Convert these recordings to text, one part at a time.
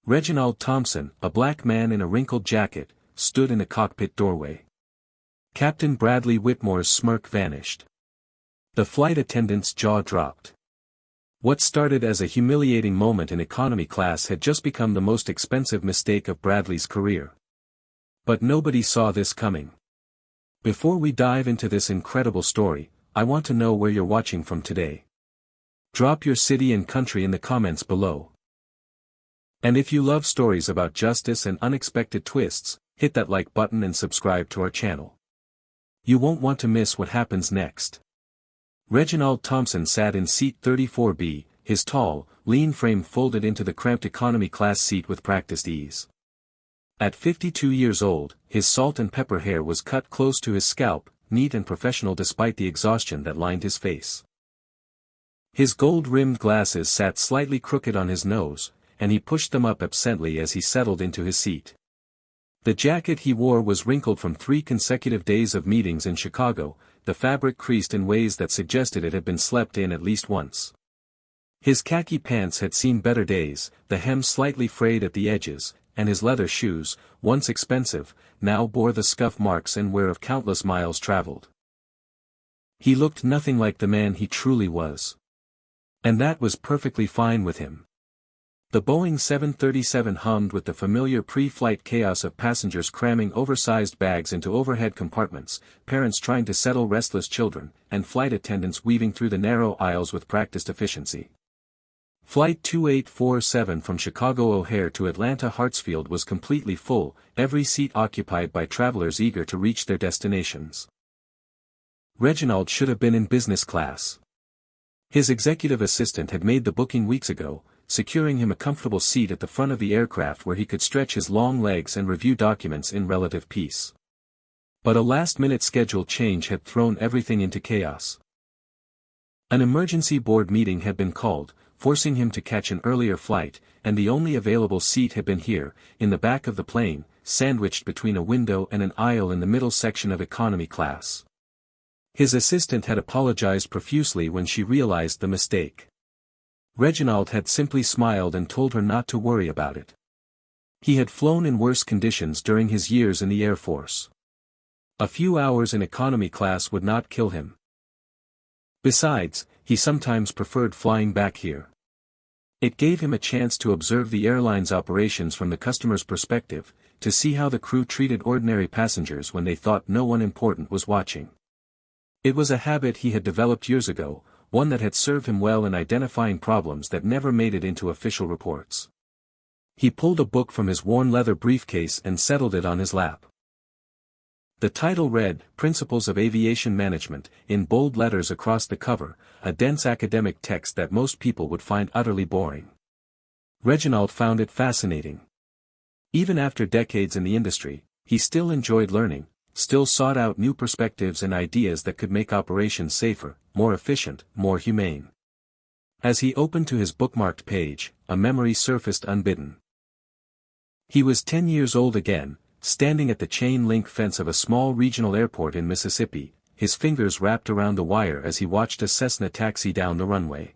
Reginald Thompson, a black man in a wrinkled jacket, stood in the cockpit doorway. Captain Bradley Whitmore's smirk vanished. The flight attendant's jaw dropped. What started as a humiliating moment in economy class had just become the most expensive mistake of Bradley's career. But nobody saw this coming. Before we dive into this incredible story, I want to know where you're watching from today. Drop your city and country in the comments below. And if you love stories about justice and unexpected twists, hit that like button and subscribe to our channel. You won't want to miss what happens next. Reginald Thompson sat in seat 34B, his tall, lean frame folded into the cramped economy class seat with practiced ease. At 52 years old, his salt and pepper hair was cut close to his scalp, neat and professional despite the exhaustion that lined his face. His gold-rimmed glasses sat slightly crooked on his nose, and he pushed them up absently as he settled into his seat. The jacket he wore was wrinkled from 3 consecutive days of meetings in Chicago, the fabric creased in ways that suggested it had been slept in at least once. His khaki pants had seen better days, the hem slightly frayed at the edges, and his leather shoes, once expensive, now bore the scuff marks and wear of countless miles traveled. He looked nothing like the man he truly was. And that was perfectly fine with him. The Boeing 737 hummed with the familiar pre-flight chaos of passengers cramming oversized bags into overhead compartments, parents trying to settle restless children, and flight attendants weaving through the narrow aisles with practiced efficiency. Flight 2847 from Chicago O'Hare to Atlanta Hartsfield was completely full, every seat occupied by travelers eager to reach their destinations. Reginald should have been in business class. His executive assistant had made the booking weeks ago, securing him a comfortable seat at the front of the aircraft where he could stretch his long legs and review documents in relative peace. But a last-minute schedule change had thrown everything into chaos. An emergency board meeting had been called, forcing him to catch an earlier flight, and the only available seat had been here, in the back of the plane, sandwiched between a window and an aisle in the middle section of economy class. His assistant had apologized profusely when she realized the mistake. Reginald had simply smiled and told her not to worry about it. He had flown in worse conditions during his years in the Air Force. A few hours in economy class would not kill him. Besides, he sometimes preferred flying back here. It gave him a chance to observe the airline's operations from the customer's perspective, to see how the crew treated ordinary passengers when they thought no one important was watching. It was a habit he had developed years ago, one that had served him well in identifying problems that never made it into official reports. He pulled a book from his worn leather briefcase and settled it on his lap. The title read, Principles of Aviation Management, in bold letters across the cover, a dense academic text that most people would find utterly boring. Reginald found it fascinating. Even after decades in the industry, he still enjoyed learning, still sought out new perspectives and ideas that could make operations safer, more efficient, more humane. As he opened to his bookmarked page, a memory surfaced unbidden. He was 10 years old again, standing at the chain-link fence of a small regional airport in Mississippi, his fingers wrapped around the wire as he watched a Cessna taxi down the runway.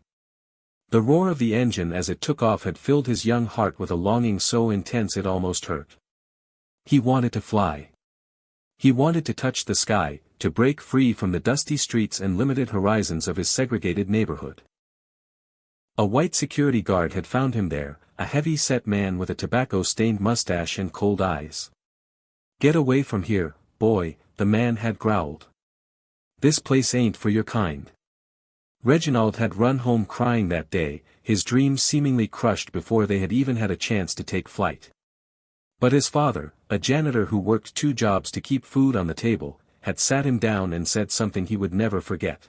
The roar of the engine as it took off had filled his young heart with a longing so intense it almost hurt. He wanted to fly. He wanted to touch the sky, to break free from the dusty streets and limited horizons of his segregated neighborhood. A white security guard had found him there, a heavy-set man with a tobacco-stained mustache and cold eyes. "Get away from here, boy," the man had growled. "This place ain't for your kind." Reginald had run home crying that day, his dreams seemingly crushed before they had even had a chance to take flight. But his father, a janitor who worked 2 jobs to keep food on the table, had sat him down and said something he would never forget.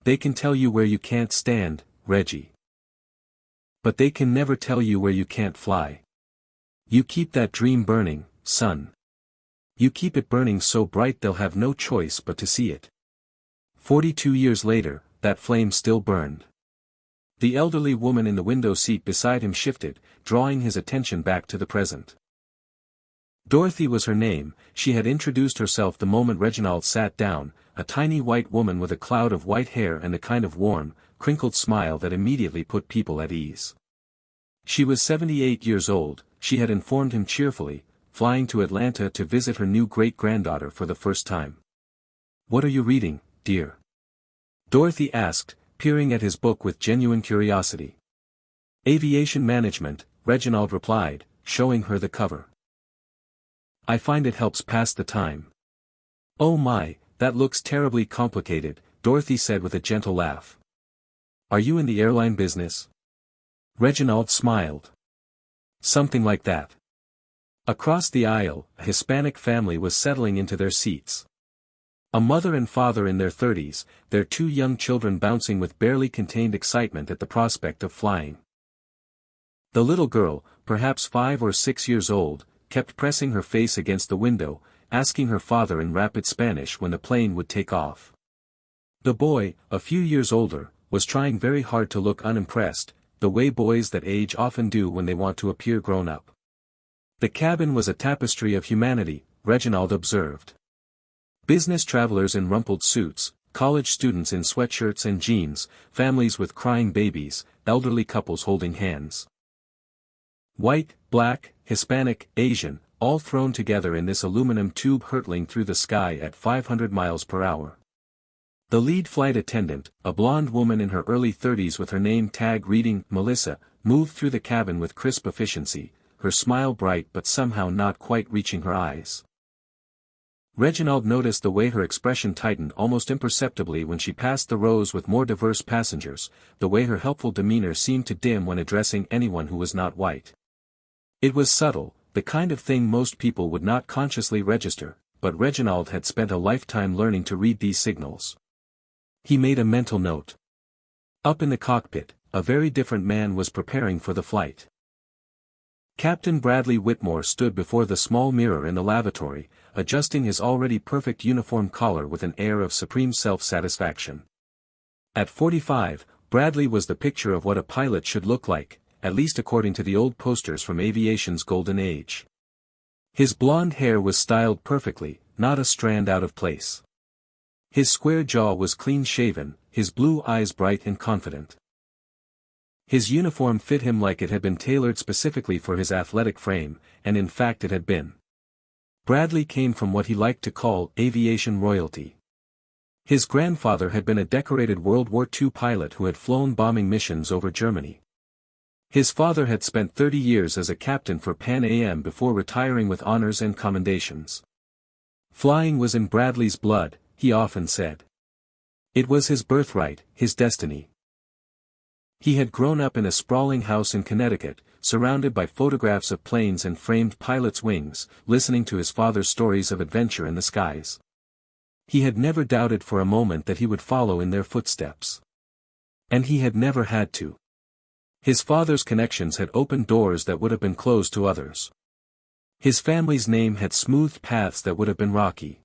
"They can tell you where you can't stand, Reggie. But they can never tell you where you can't fly. You keep that dream burning, son. You keep it burning so bright they'll have no choice but to see it." 42 years later, that flame still burned. The elderly woman in the window seat beside him shifted, drawing his attention back to the present. Dorothy was her name. She had introduced herself the moment Reginald sat down, a tiny white woman with a cloud of white hair and the kind of warm, crinkled smile that immediately put people at ease. She was 78 years old, she had informed him cheerfully, flying to Atlanta to visit her new great-granddaughter for the first time. "What are you reading, dear?" Dorothy asked, peering at his book with genuine curiosity. "Aviation Management," Reginald replied, showing her the cover. "I find it helps pass the time." "Oh my, that looks terribly complicated," Dorothy said with a gentle laugh. "Are you in the airline business?" Reginald smiled. "Something like that." Across the aisle, a Hispanic family was settling into their seats. A mother and father in their 30s, their two young children bouncing with barely contained excitement at the prospect of flying. The little girl, perhaps 5 or 6 years old, kept pressing her face against the window, asking her father in rapid Spanish when the plane would take off. The boy, a few years older, was trying very hard to look unimpressed, the way boys that age often do when they want to appear grown up. The cabin was a tapestry of humanity, Reginald observed. Business travelers in rumpled suits, college students in sweatshirts and jeans, families with crying babies, elderly couples holding hands. White, black, Hispanic, Asian, all thrown together in this aluminum tube hurtling through the sky at 500 miles per hour. The lead flight attendant, a blonde woman in her early 30s with her name tag reading Melissa, moved through the cabin with crisp efficiency, her smile bright but somehow not quite reaching her eyes. Reginald noticed the way her expression tightened almost imperceptibly when she passed the rows with more diverse passengers, the way her helpful demeanor seemed to dim when addressing anyone who was not white. It was subtle, the kind of thing most people would not consciously register, but Reginald had spent a lifetime learning to read these signals. He made a mental note. Up in the cockpit, a very different man was preparing for the flight. Captain Bradley Whitmore stood before the small mirror in the lavatory, adjusting his already perfect uniform collar with an air of supreme self-satisfaction. At 45, Bradley was the picture of what a pilot should look like, at least according to the old posters from aviation's golden age. His blonde hair was styled perfectly, not a strand out of place. His square jaw was clean-shaven, his blue eyes bright and confident. His uniform fit him like it had been tailored specifically for his athletic frame, and in fact it had been. Bradley came from what he liked to call aviation royalty. His grandfather had been a decorated World War II pilot who had flown bombing missions over Germany. His father had spent 30 years as a captain for Pan Am before retiring with honors and commendations. Flying was in Bradley's blood, he often said. It was his birthright, his destiny. He had grown up in a sprawling house in Connecticut, surrounded by photographs of planes and framed pilots' wings, listening to his father's stories of adventure in the skies. He had never doubted for a moment that he would follow in their footsteps. And he had never had to. His father's connections had opened doors that would have been closed to others. His family's name had smoothed paths that would have been rocky.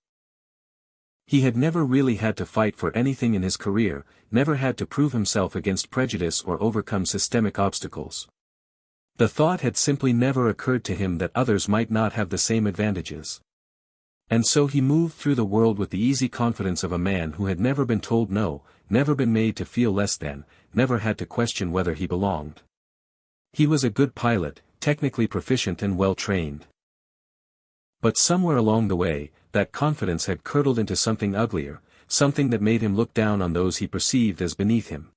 He had never really had to fight for anything in his career, never had to prove himself against prejudice or overcome systemic obstacles. The thought had simply never occurred to him that others might not have the same advantages. And so he moved through the world with the easy confidence of a man who had never been told no, never been made to feel less than, never had to question whether he belonged. He was a good pilot, technically proficient and well-trained. But somewhere along the way, that confidence had curdled into something uglier, something that made him look down on those he perceived as beneath him.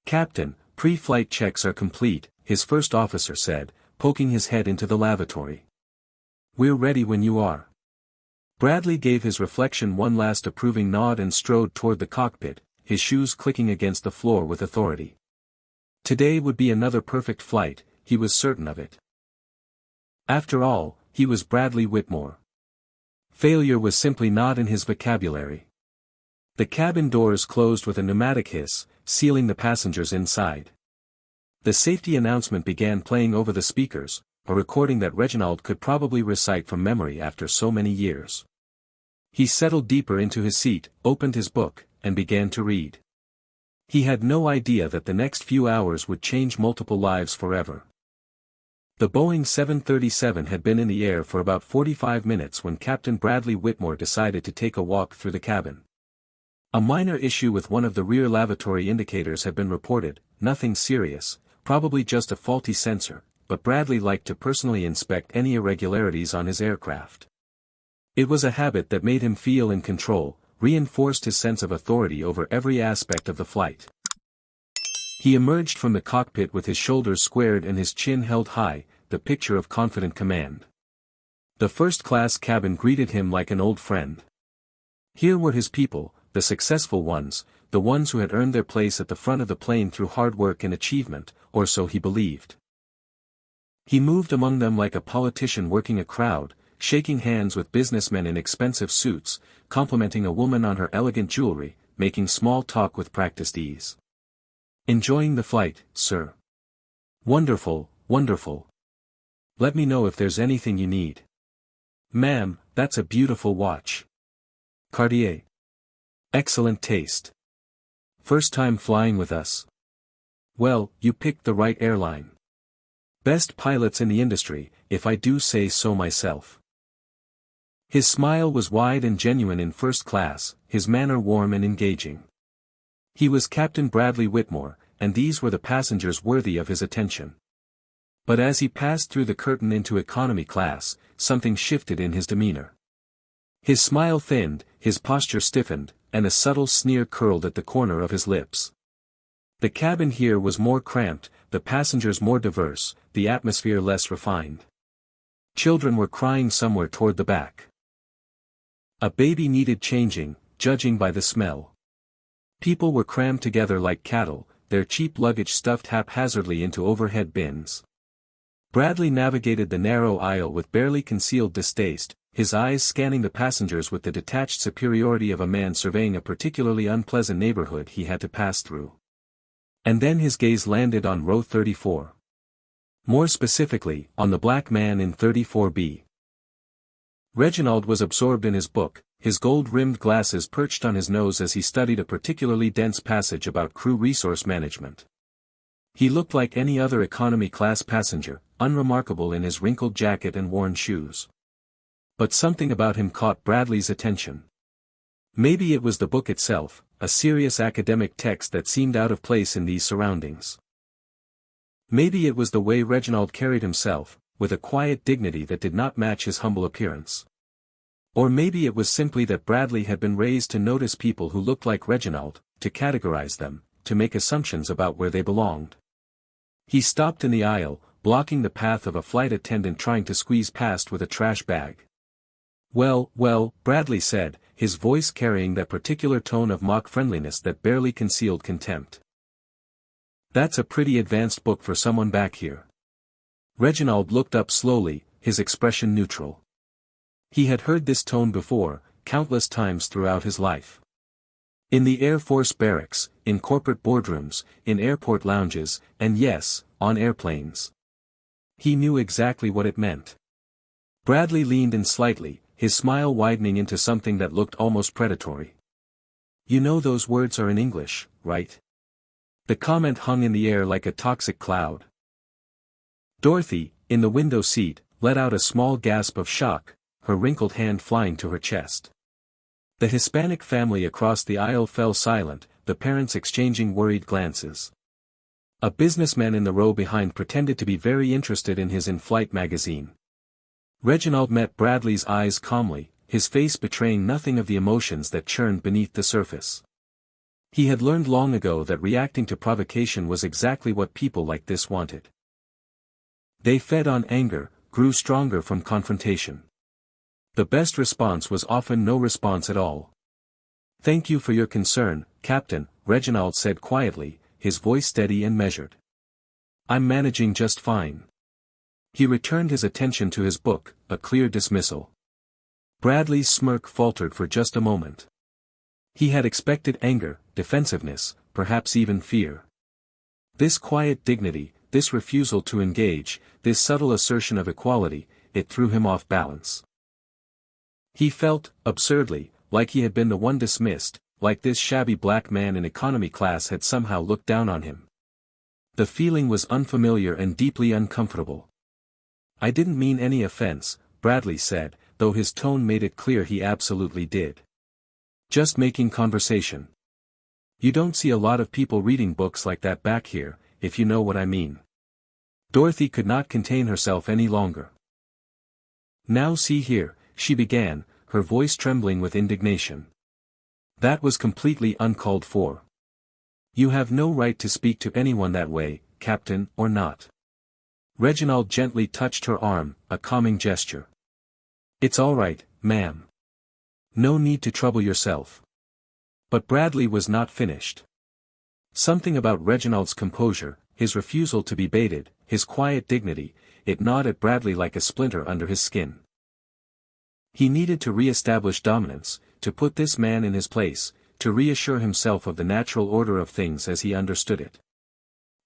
"Captain, pre-flight checks are complete," his first officer said, poking his head into the lavatory. "We're ready when you are." Bradley gave his reflection one last approving nod and strode toward the cockpit, his shoes clicking against the floor with authority. Today would be another perfect flight, he was certain of it. After all, he was Bradley Whitmore. Failure was simply not in his vocabulary. The cabin doors closed with a pneumatic hiss, sealing the passengers inside. The safety announcement began playing over the speakers, a recording that Reginald could probably recite from memory after so many years. He settled deeper into his seat, opened his book, and began to read. He had no idea that the next few hours would change multiple lives forever. The Boeing 737 had been in the air for about 45 minutes when Captain Bradley Whitmore decided to take a walk through the cabin. A minor issue with one of the rear lavatory indicators had been reported, nothing serious, probably just a faulty sensor, but Bradley liked to personally inspect any irregularities on his aircraft. It was a habit that made him feel in control, reinforced his sense of authority over every aspect of the flight. He emerged from the cockpit with his shoulders squared and his chin held high, the picture of confident command. The first-class cabin greeted him like an old friend. Here were his people, the successful ones, the ones who had earned their place at the front of the plane through hard work and achievement, or so he believed. He moved among them like a politician working a crowd, shaking hands with businessmen in expensive suits, complimenting a woman on her elegant jewelry, making small talk with practiced ease. "Enjoying the flight, sir?" "Wonderful, wonderful. Let me know if there's anything you need." "Ma'am, that's a beautiful watch. Cartier. Excellent taste. First time flying with us? Well, you picked the right airline. Best pilots in the industry, if I do say so myself." His smile was wide and genuine in first class, his manner warm and engaging. He was Captain Bradley Whitmore, and these were the passengers worthy of his attention. But as he passed through the curtain into economy class, something shifted in his demeanor. His smile thinned, his posture stiffened, and a subtle sneer curled at the corner of his lips. The cabin here was more cramped, the passengers more diverse, the atmosphere less refined. Children were crying somewhere toward the back. A baby needed changing, judging by the smell. People were crammed together like cattle, their cheap luggage stuffed haphazardly into overhead bins. Bradley navigated the narrow aisle with barely concealed distaste, his eyes scanning the passengers with the detached superiority of a man surveying a particularly unpleasant neighborhood he had to pass through. And then his gaze landed on row 34. More specifically, on the black man in 34B. Reginald was absorbed in his book, his gold-rimmed glasses perched on his nose as he studied a particularly dense passage about crew resource management. He looked like any other economy-class passenger, unremarkable in his wrinkled jacket and worn shoes. But something about him caught Bradley's attention. Maybe it was the book itself, a serious academic text that seemed out of place in these surroundings. Maybe it was the way Reginald carried himself, with a quiet dignity that did not match his humble appearance. Or maybe it was simply that Bradley had been raised to notice people who looked like Reginald, to categorize them, to make assumptions about where they belonged. He stopped in the aisle, blocking the path of a flight attendant trying to squeeze past with a trash bag. "Well, well," Bradley said, his voice carrying that particular tone of mock friendliness that barely concealed contempt. "That's a pretty advanced book for someone back here." Reginald looked up slowly, his expression neutral. He had heard this tone before, countless times throughout his life. In the Air Force barracks, in corporate boardrooms, in airport lounges, and yes, on airplanes. He knew exactly what it meant. Bradley leaned in slightly, his smile widening into something that looked almost predatory. "You know those words are in English, right?" The comment hung in the air like a toxic cloud. Dorothy, in the window seat, let out a small gasp of shock, her wrinkled hand flying to her chest. The Hispanic family across the aisle fell silent, the parents exchanging worried glances. A businessman in the row behind pretended to be very interested in his in-flight magazine. Reginald met Bradley's eyes calmly, his face betraying nothing of the emotions that churned beneath the surface. He had learned long ago that reacting to provocation was exactly what people like this wanted. They fed on anger, grew stronger from confrontation. The best response was often no response at all. "Thank you for your concern, Captain," Reginald said quietly, his voice steady and measured. "I'm managing just fine." He returned his attention to his book, a clear dismissal. Bradley's smirk faltered for just a moment. He had expected anger, defensiveness, perhaps even fear. This quiet dignity, this refusal to engage, this subtle assertion of equality, it threw him off balance. He felt, absurdly, like he had been the one dismissed, like this shabby black man in economy class had somehow looked down on him. The feeling was unfamiliar and deeply uncomfortable. "I didn't mean any offense," Bradley said, though his tone made it clear he absolutely did. "Just making conversation. You don't see a lot of people reading books like that back here, if you know what I mean. Dorothy could not contain herself any longer. Now see here, she began, her voice trembling with indignation. That was completely uncalled for. You have no right to speak to anyone that way, Captain, or not. Reginald gently touched her arm, a calming gesture. It's all right, ma'am. No need to trouble yourself. But Bradley was not finished. Something about Reginald's composure, his refusal to be baited, his quiet dignity, it gnawed at Bradley like a splinter under his skin. He needed to re-establish dominance, to put this man in his place, to reassure himself of the natural order of things as he understood it.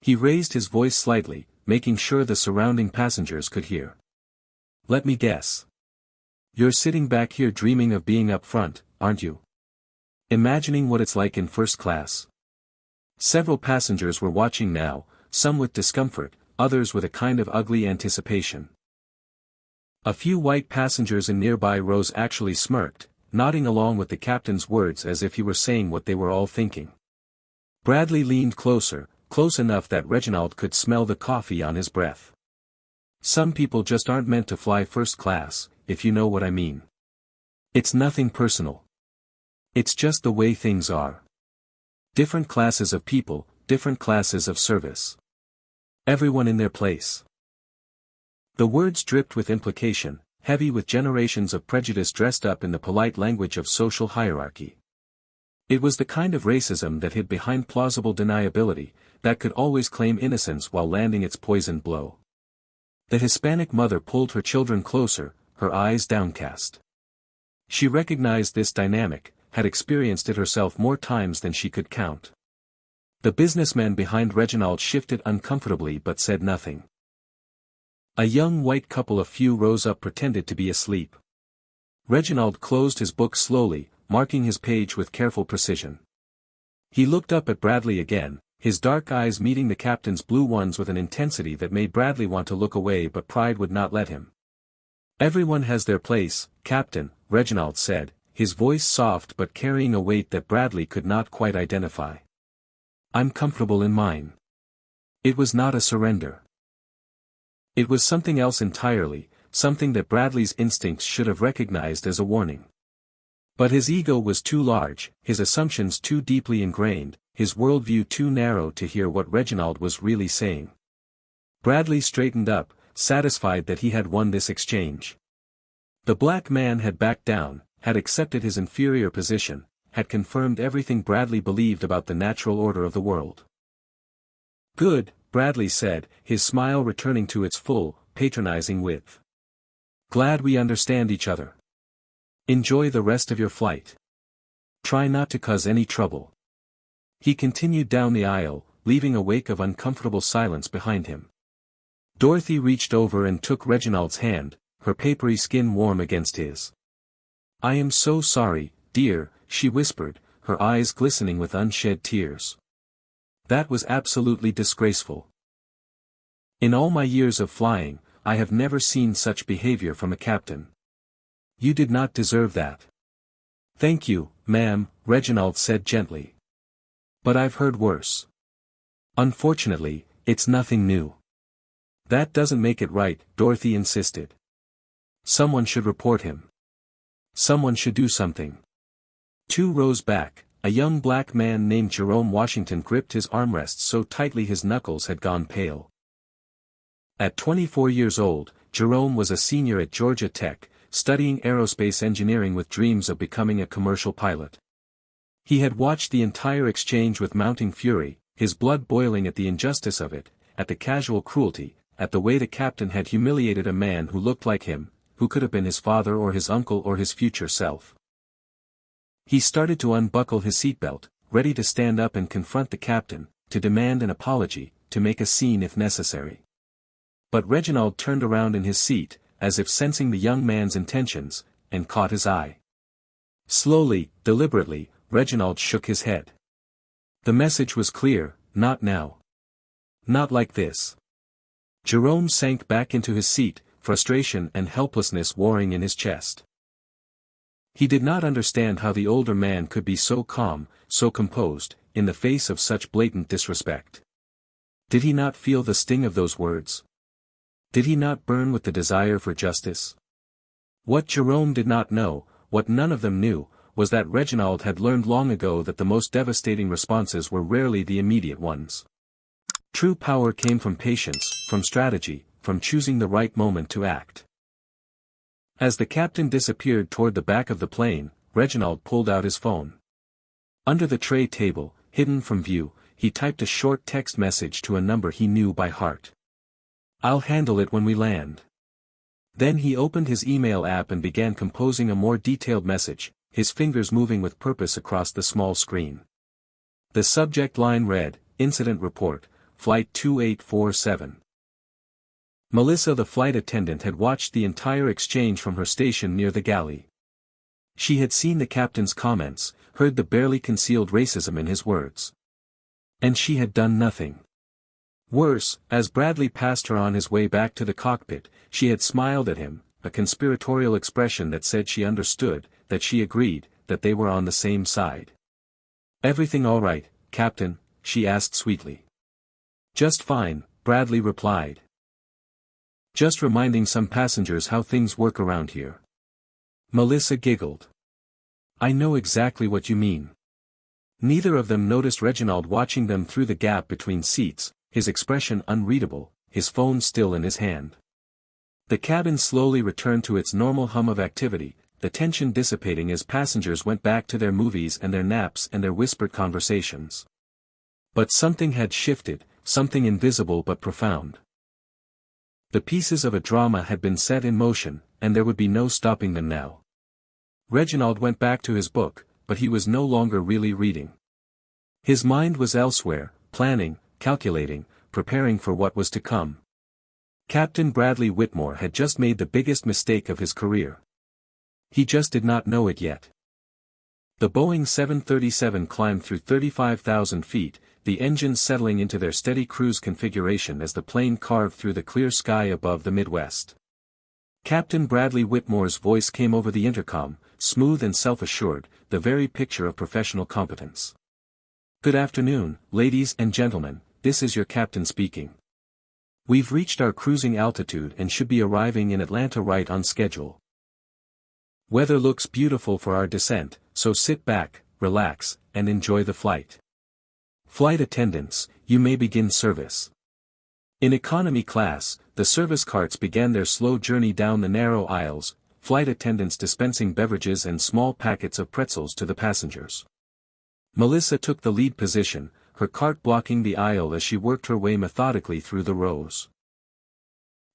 He raised his voice slightly, making sure the surrounding passengers could hear. Let me guess. You're sitting back here dreaming of being up front, aren't you? Imagining what it's like in first class. Several passengers were watching now, some with discomfort, others with a kind of ugly anticipation. A few white passengers in nearby rows actually smirked, nodding along with the captain's words as if he were saying what they were all thinking. Bradley leaned closer, close enough that Reginald could smell the coffee on his breath. Some people just aren't meant to fly first class, if you know what I mean. It's nothing personal. It's just the way things are. Different classes of people, different classes of service. Everyone in their place. The words dripped with implication, heavy with generations of prejudice dressed up in the polite language of social hierarchy. It was the kind of racism that hid behind plausible deniability, that could always claim innocence while landing its poisoned blow. The Hispanic mother pulled her children closer, her eyes downcast. She recognized this dynamic, had experienced it herself more times than she could count. The businessman behind Reginald shifted uncomfortably but said nothing. A young white couple a few rows up pretended to be asleep. Reginald closed his book slowly, marking his page with careful precision. He looked up at Bradley again, his dark eyes meeting the captain's blue ones with an intensity that made Bradley want to look away, but pride would not let him. Everyone has their place, Captain, Reginald said, his voice soft but carrying a weight that Bradley could not quite identify. I'm comfortable in mine. It was not a surrender. It was something else entirely, something that Bradley's instincts should have recognized as a warning. But his ego was too large, his assumptions too deeply ingrained, his worldview too narrow to hear what Reginald was really saying. Bradley straightened up, satisfied that he had won this exchange. The black man had backed down, had accepted his inferior position, had confirmed everything Bradley believed about the natural order of the world. Good, Bradley said, his smile returning to its full, patronizing width. Glad we understand each other. Enjoy the rest of your flight. Try not to cause any trouble. He continued down the aisle, leaving a wake of uncomfortable silence behind him. Dorothy reached over and took Reginald's hand, her papery skin warm against his. I am so sorry, dear, she whispered, her eyes glistening with unshed tears. That was absolutely disgraceful. In all my years of flying, I have never seen such behavior from a captain. You did not deserve that. Thank you, ma'am, Reginald said gently. But I've heard worse. Unfortunately, it's nothing new. That doesn't make it right, Dorothy insisted. Someone should report him. Someone should do something. 2 rows back, a young black man named Jerome Washington gripped his armrests so tightly his knuckles had gone pale. At 24 years old, Jerome was a senior at Georgia Tech, studying aerospace engineering with dreams of becoming a commercial pilot. He had watched the entire exchange with mounting fury, his blood boiling at the injustice of it, at the casual cruelty, at the way the captain had humiliated a man who looked like him, who could have been his father or his uncle or his future self. He started to unbuckle his seatbelt, ready to stand up and confront the captain, to demand an apology, to make a scene if necessary. But Reginald turned around in his seat, as if sensing the young man's intentions, and caught his eye. Slowly, deliberately, Reginald shook his head. The message was clear, not now. Not like this. Jerome sank back into his seat, frustration and helplessness warring in his chest. He did not understand how the older man could be so calm, so composed, in the face of such blatant disrespect. Did he not feel the sting of those words? Did he not burn with the desire for justice? What Jerome did not know, what none of them knew, was that Reginald had learned long ago that the most devastating responses were rarely the immediate ones. True power came from patience, from strategy, from choosing the right moment to act. As the captain disappeared toward the back of the plane, Reginald pulled out his phone. Under the tray table, hidden from view, he typed a short text message to a number he knew by heart. "I'll handle it when we land." Then he opened his email app and began composing a more detailed message, his fingers moving with purpose across the small screen. The subject line read, "Incident Report, Flight 2847. Melissa, the flight attendant, had watched the entire exchange from her station near the galley. She had seen the captain's comments, heard the barely concealed racism in his words. And she had done nothing. Worse, as Bradley passed her on his way back to the cockpit, she had smiled at him, a conspiratorial expression that said she understood, that she agreed, that they were on the same side. "Everything all right, Captain?" she asked sweetly. "Just fine," Bradley replied. "Just reminding some passengers how things work around here." Melissa giggled. "I know exactly what you mean." Neither of them noticed Reginald watching them through the gap between seats, his expression unreadable, his phone still in his hand. The cabin slowly returned to its normal hum of activity, the tension dissipating as passengers went back to their movies and their naps and their whispered conversations. But something had shifted, something invisible but profound. The pieces of a drama had been set in motion, and there would be no stopping them now. Reginald went back to his book, but he was no longer really reading. His mind was elsewhere, planning, calculating, preparing for what was to come. Captain Bradley Whitmore had just made the biggest mistake of his career. He just did not know it yet. The Boeing 737 climbed through 35,000 feet, the engines settling into their steady cruise configuration as the plane carved through the clear sky above the Midwest. Captain Bradley Whitmore's voice came over the intercom, smooth and self-assured, the very picture of professional competence. "Good afternoon, ladies and gentlemen, this is your captain speaking. We've reached our cruising altitude and should be arriving in Atlanta right on schedule. Weather looks beautiful for our descent, so sit back, relax, and enjoy the flight. Flight attendants, you may begin service." In economy class, the service carts began their slow journey down the narrow aisles, flight attendants dispensing beverages and small packets of pretzels to the passengers. Melissa took the lead position, her cart blocking the aisle as she worked her way methodically through the rows.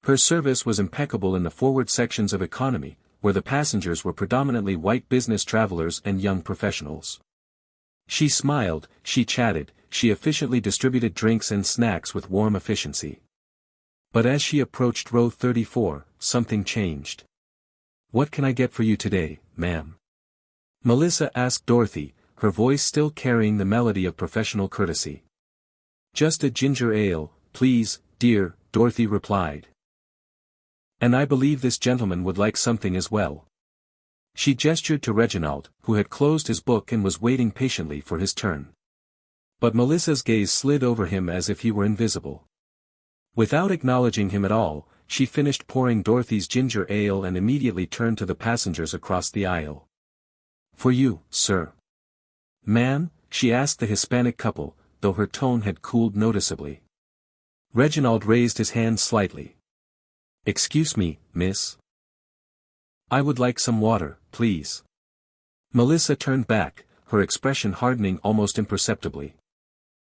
Her service was impeccable in the forward sections of economy, where the passengers were predominantly white business travelers and young professionals. She smiled, she chatted, she efficiently distributed drinks and snacks with warm efficiency. But as she approached row 34, something changed. "What can I get for you today, ma'am?" Melissa asked Dorothy, her voice still carrying the melody of professional courtesy. "Just a ginger ale, please, dear," Dorothy replied. "And I believe this gentleman would like something as well." She gestured to Reginald, who had closed his book and was waiting patiently for his turn. But Melissa's gaze slid over him as if he were invisible. Without acknowledging him at all, she finished pouring Dorothy's ginger ale and immediately turned to the passengers across the aisle. "For you, sir." "Ma'am?" she asked the Hispanic couple, though her tone had cooled noticeably. Reginald raised his hand slightly. "Excuse me, miss. I would like some water, please." Melissa turned back, her expression hardening almost imperceptibly.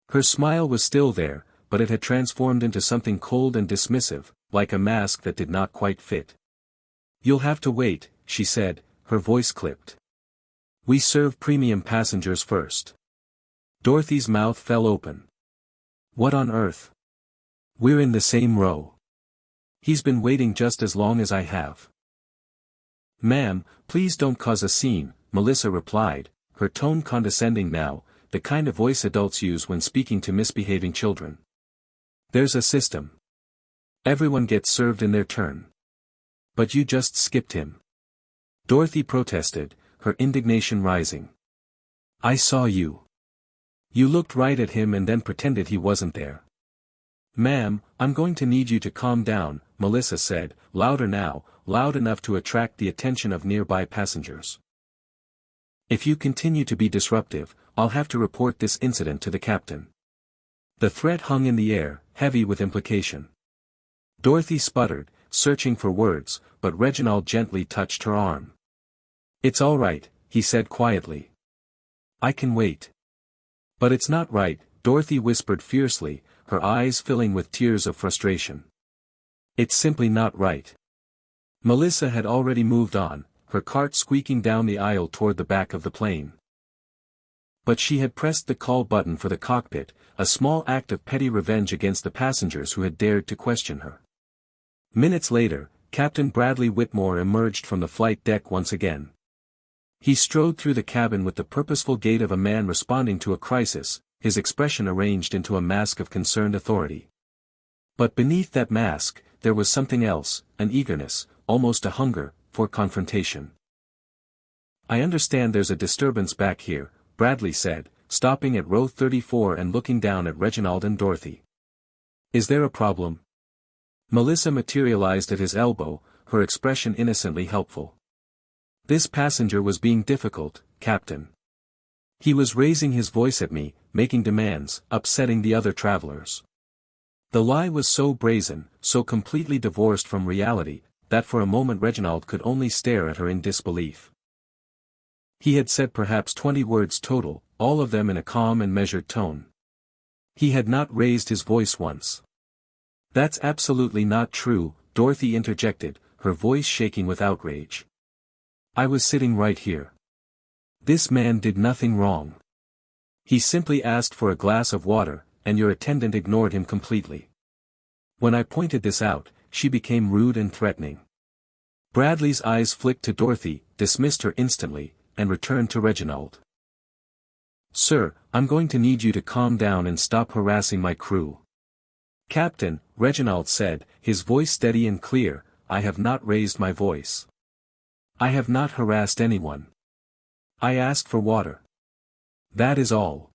Her smile was still there, but it had transformed into something cold and dismissive, like a mask that did not quite fit. "You'll have to wait," she said, her voice clipped. "We serve premium passengers first." Dorothy's mouth fell open. "What on earth? We're in the same row. He's been waiting just as long as I have." "Ma'am, please don't cause a scene," Melissa replied, her tone condescending now, the kind of voice adults use when speaking to misbehaving children. "There's a system. Everyone gets served in their turn. But you just skipped him." Dorothy protested, her indignation rising. "I saw you. You looked right at him and then pretended he wasn't there." Ma'am, I'm going to need you to calm down, Melissa said, louder now, loud enough to attract the attention of nearby passengers. If you continue to be disruptive, I'll have to report this incident to the captain. The threat hung in the air, heavy with implication. Dorothy sputtered, searching for words, but Reginald gently touched her arm. It's all right, he said quietly. I can wait. But it's not right, Dorothy whispered fiercely, her eyes filling with tears of frustration. It's simply not right. Melissa had already moved on, her cart squeaking down the aisle toward the back of the plane. But she had pressed the call button for the cockpit, a small act of petty revenge against the passengers who had dared to question her. Minutes later, Captain Bradley Whitmore emerged from the flight deck once again. He strode through the cabin with the purposeful gait of a man responding to a crisis, his expression arranged into a mask of concerned authority. But beneath that mask, there was something else, an eagerness, almost a hunger, for confrontation. I understand there's a disturbance back here, Bradley said, stopping at row 34 and looking down at Reginald and Dorothy. Is there a problem? Melissa materialized at his elbow, her expression innocently helpful. This passenger was being difficult, Captain. He was raising his voice at me, making demands, upsetting the other travelers. The lie was so brazen, so completely divorced from reality, that for a moment Reginald could only stare at her in disbelief. He had said perhaps 20 words total, all of them in a calm and measured tone. He had not raised his voice once. That's absolutely not true, Dorothy interjected, her voice shaking with outrage. I was sitting right here. This man did nothing wrong. He simply asked for a glass of water, and your attendant ignored him completely. When I pointed this out, she became rude and threatening. Bradley's eyes flicked to Dorothy, dismissed her instantly, and returned to Reginald. Sir, I'm going to need you to calm down and stop harassing my crew. Captain, Reginald said, his voice steady and clear, I have not raised my voice. I have not harassed anyone. I asked for water. That is all.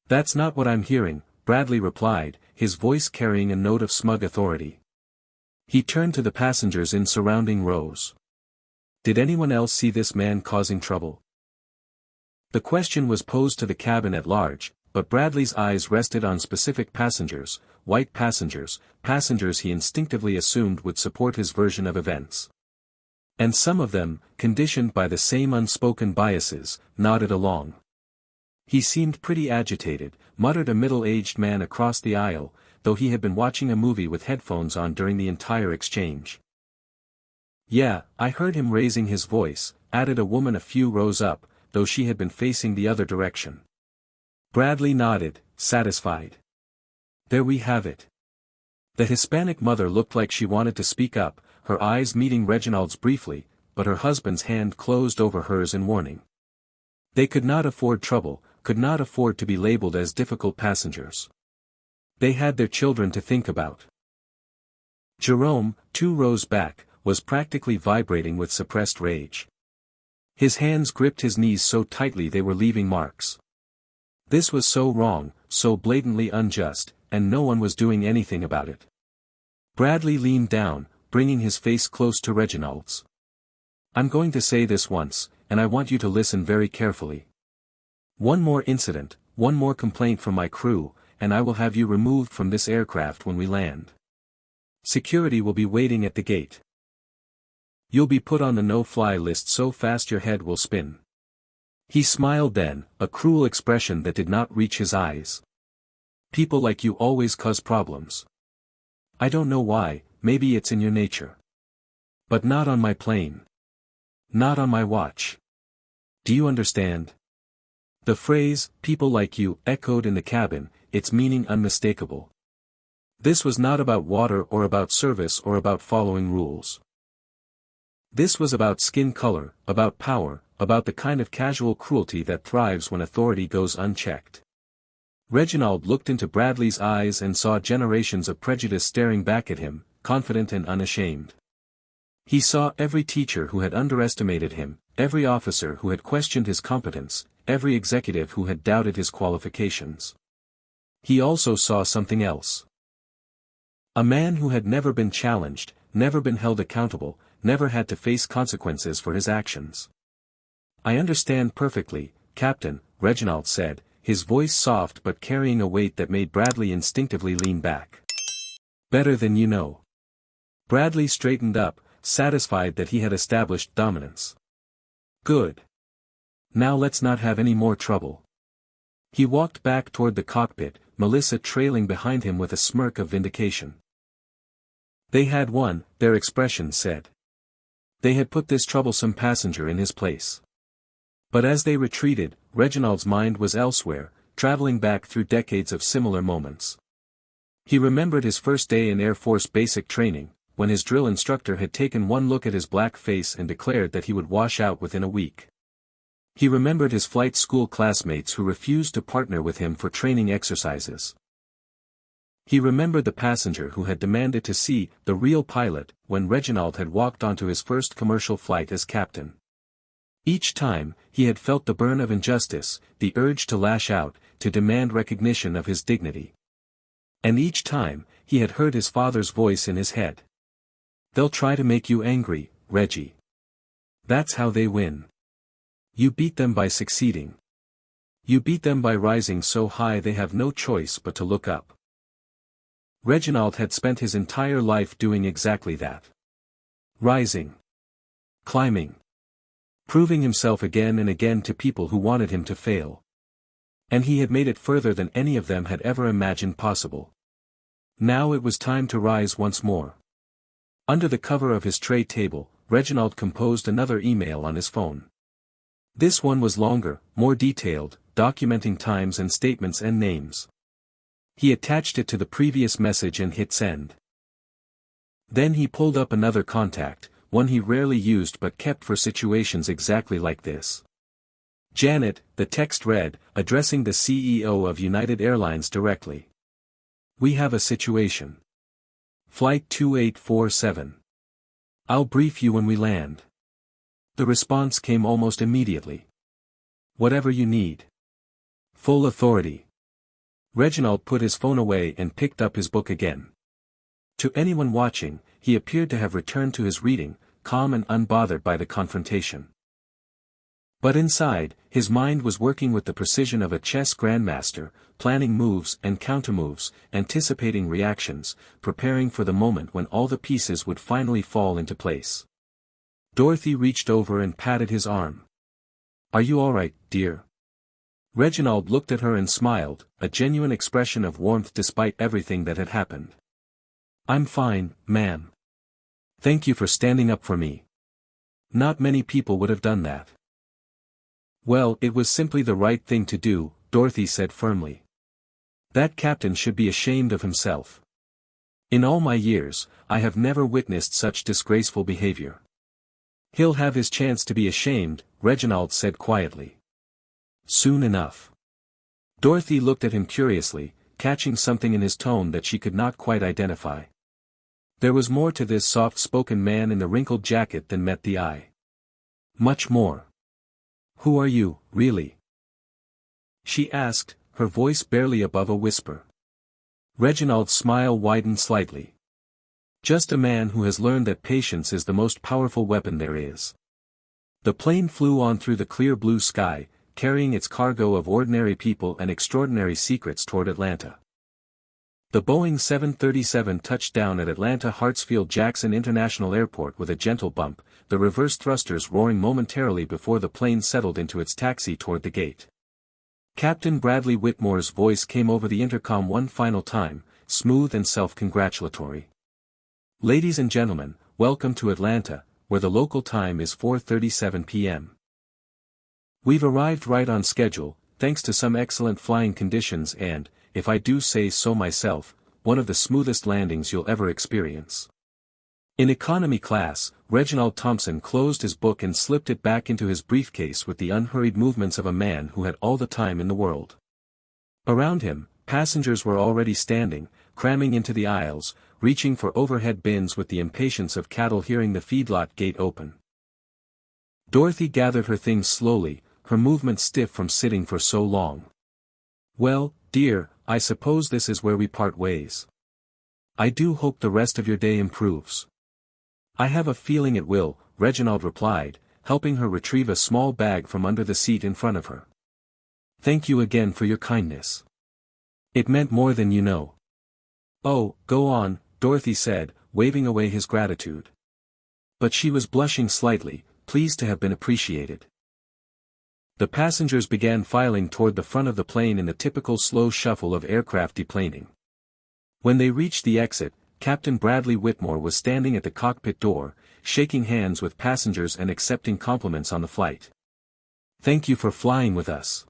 That's not what I'm hearing, Bradley replied, his voice carrying a note of smug authority. He turned to the passengers in surrounding rows. Did anyone else see this man causing trouble? The question was posed to the cabin at large, but Bradley's eyes rested on specific passengers, white passengers, passengers he instinctively assumed would support his version of events. And some of them, conditioned by the same unspoken biases, nodded along. He seemed pretty agitated, muttered a middle-aged man across the aisle, though he had been watching a movie with headphones on during the entire exchange. Yeah, I heard him raising his voice, added a woman a few rows up, though she had been facing the other direction. Bradley nodded, satisfied. There we have it. The Hispanic mother looked like she wanted to speak up, her eyes meeting Reginald's briefly, but her husband's hand closed over hers in warning. They could not afford trouble, could not afford to be labeled as difficult passengers. They had their children to think about. Jerome, 2 rows back, was practically vibrating with suppressed rage. His hands gripped his knees so tightly they were leaving marks. This was so wrong, so blatantly unjust, and no one was doing anything about it. Bradley leaned down, bringing his face close to Reginald's. I'm going to say this once, and I want you to listen very carefully. One more incident, one more complaint from my crew, and I will have you removed from this aircraft when we land. Security will be waiting at the gate. You'll be put on the no-fly list so fast your head will spin. He smiled then, a cruel expression that did not reach his eyes. People like you always cause problems. I don't know why, maybe it's in your nature. But not on my plane. Not on my watch. Do you understand? The phrase, people like you, echoed in the cabin, its meaning unmistakable. This was not about water or about service or about following rules. This was about skin color, about power, about the kind of casual cruelty that thrives when authority goes unchecked. Reginald looked into Bradley's eyes and saw generations of prejudice staring back at him, confident and unashamed. He saw every teacher who had underestimated him, every officer who had questioned his competence, every executive who had doubted his qualifications. He also saw something else. A man who had never been challenged, never been held accountable, never had to face consequences for his actions. "I understand perfectly, Captain," Reginald said, his voice soft but carrying a weight that made Bradley instinctively lean back. "Better than you know." Bradley straightened up, satisfied that he had established dominance. "Good. Now let's not have any more trouble." He walked back toward the cockpit, Melissa trailing behind him with a smirk of vindication. They had won, their expression said. They had put this troublesome passenger in his place. But as they retreated, Reginald's mind was elsewhere, traveling back through decades of similar moments. He remembered his first day in Air Force basic training, when his drill instructor had taken one look at his black face and declared that he would wash out within a week. He remembered his flight school classmates who refused to partner with him for training exercises. He remembered the passenger who had demanded to see the real pilot when Reginald had walked onto his first commercial flight as captain. Each time, he had felt the burn of injustice, the urge to lash out, to demand recognition of his dignity. And each time, he had heard his father's voice in his head. "They'll try to make you angry, Reggie. That's how they win. You beat them by succeeding. You beat them by rising so high they have no choice but to look up." Reginald had spent his entire life doing exactly that. Rising. Climbing. Proving himself again and again to people who wanted him to fail. And he had made it further than any of them had ever imagined possible. Now it was time to rise once more. Under the cover of his tray table, Reginald composed another email on his phone. This one was longer, more detailed, documenting times and statements and names. He attached it to the previous message and hit send. Then he pulled up another contact, one he rarely used but kept for situations exactly like this. "Janet," the text read, addressing the CEO of United Airlines directly. "We have a situation. Flight 2847. I'll brief you when we land." The response came almost immediately. "Whatever you need. Full authority." Reginald put his phone away and picked up his book again. To anyone watching, he appeared to have returned to his reading, calm and unbothered by the confrontation. But inside, his mind was working with the precision of a chess grandmaster, planning moves and countermoves, anticipating reactions, preparing for the moment when all the pieces would finally fall into place. Dorothy reached over and patted his arm. "Are you all right, dear?" Reginald looked at her and smiled, a genuine expression of warmth despite everything that had happened. "I'm fine, ma'am. Thank you for standing up for me. Not many people would have done that." "Well, it was simply the right thing to do," Dorothy said firmly. "That captain should be ashamed of himself. In all my years, I have never witnessed such disgraceful behavior." "He'll have his chance to be ashamed," Reginald said quietly. "Soon enough." Dorothy looked at him curiously, catching something in his tone that she could not quite identify. There was more to this soft-spoken man in the wrinkled jacket than met the eye. Much more. "Who are you, really?" she asked, her voice barely above a whisper. Reginald's smile widened slightly. "Just a man who has learned that patience is the most powerful weapon there is." The plane flew on through the clear blue sky, carrying its cargo of ordinary people and extraordinary secrets toward Atlanta. The Boeing 737 touched down at Atlanta Hartsfield-Jackson International Airport with a gentle bump, the reverse thrusters roaring momentarily before the plane settled into its taxi toward the gate. Captain Bradley Whitmore's voice came over the intercom one final time, smooth and self-congratulatory. "Ladies and gentlemen, welcome to Atlanta, where the local time is 4:37 p.m. We've arrived right on schedule, thanks to some excellent flying conditions and, if I do say so myself, one of the smoothest landings you'll ever experience." In economy class, Reginald Thompson closed his book and slipped it back into his briefcase with the unhurried movements of a man who had all the time in the world. Around him, passengers were already standing, cramming into the aisles, reaching for overhead bins with the impatience of cattle hearing the feedlot gate open. Dorothy gathered her things slowly, her movements stiff from sitting for so long. "Well, dear, I suppose this is where we part ways." I do hope the rest of your day improves. I have a feeling it will, Reginald replied, helping her retrieve a small bag from under the seat in front of her. Thank you again for your kindness. It meant more than you know. Oh, go on, Dorothy said, waving away his gratitude. But she was blushing slightly, pleased to have been appreciated. The passengers began filing toward the front of the plane in the typical slow shuffle of aircraft deplaning. When they reached the exit, Captain Bradley Whitmore was standing at the cockpit door, shaking hands with passengers and accepting compliments on the flight. Thank you for flying with us.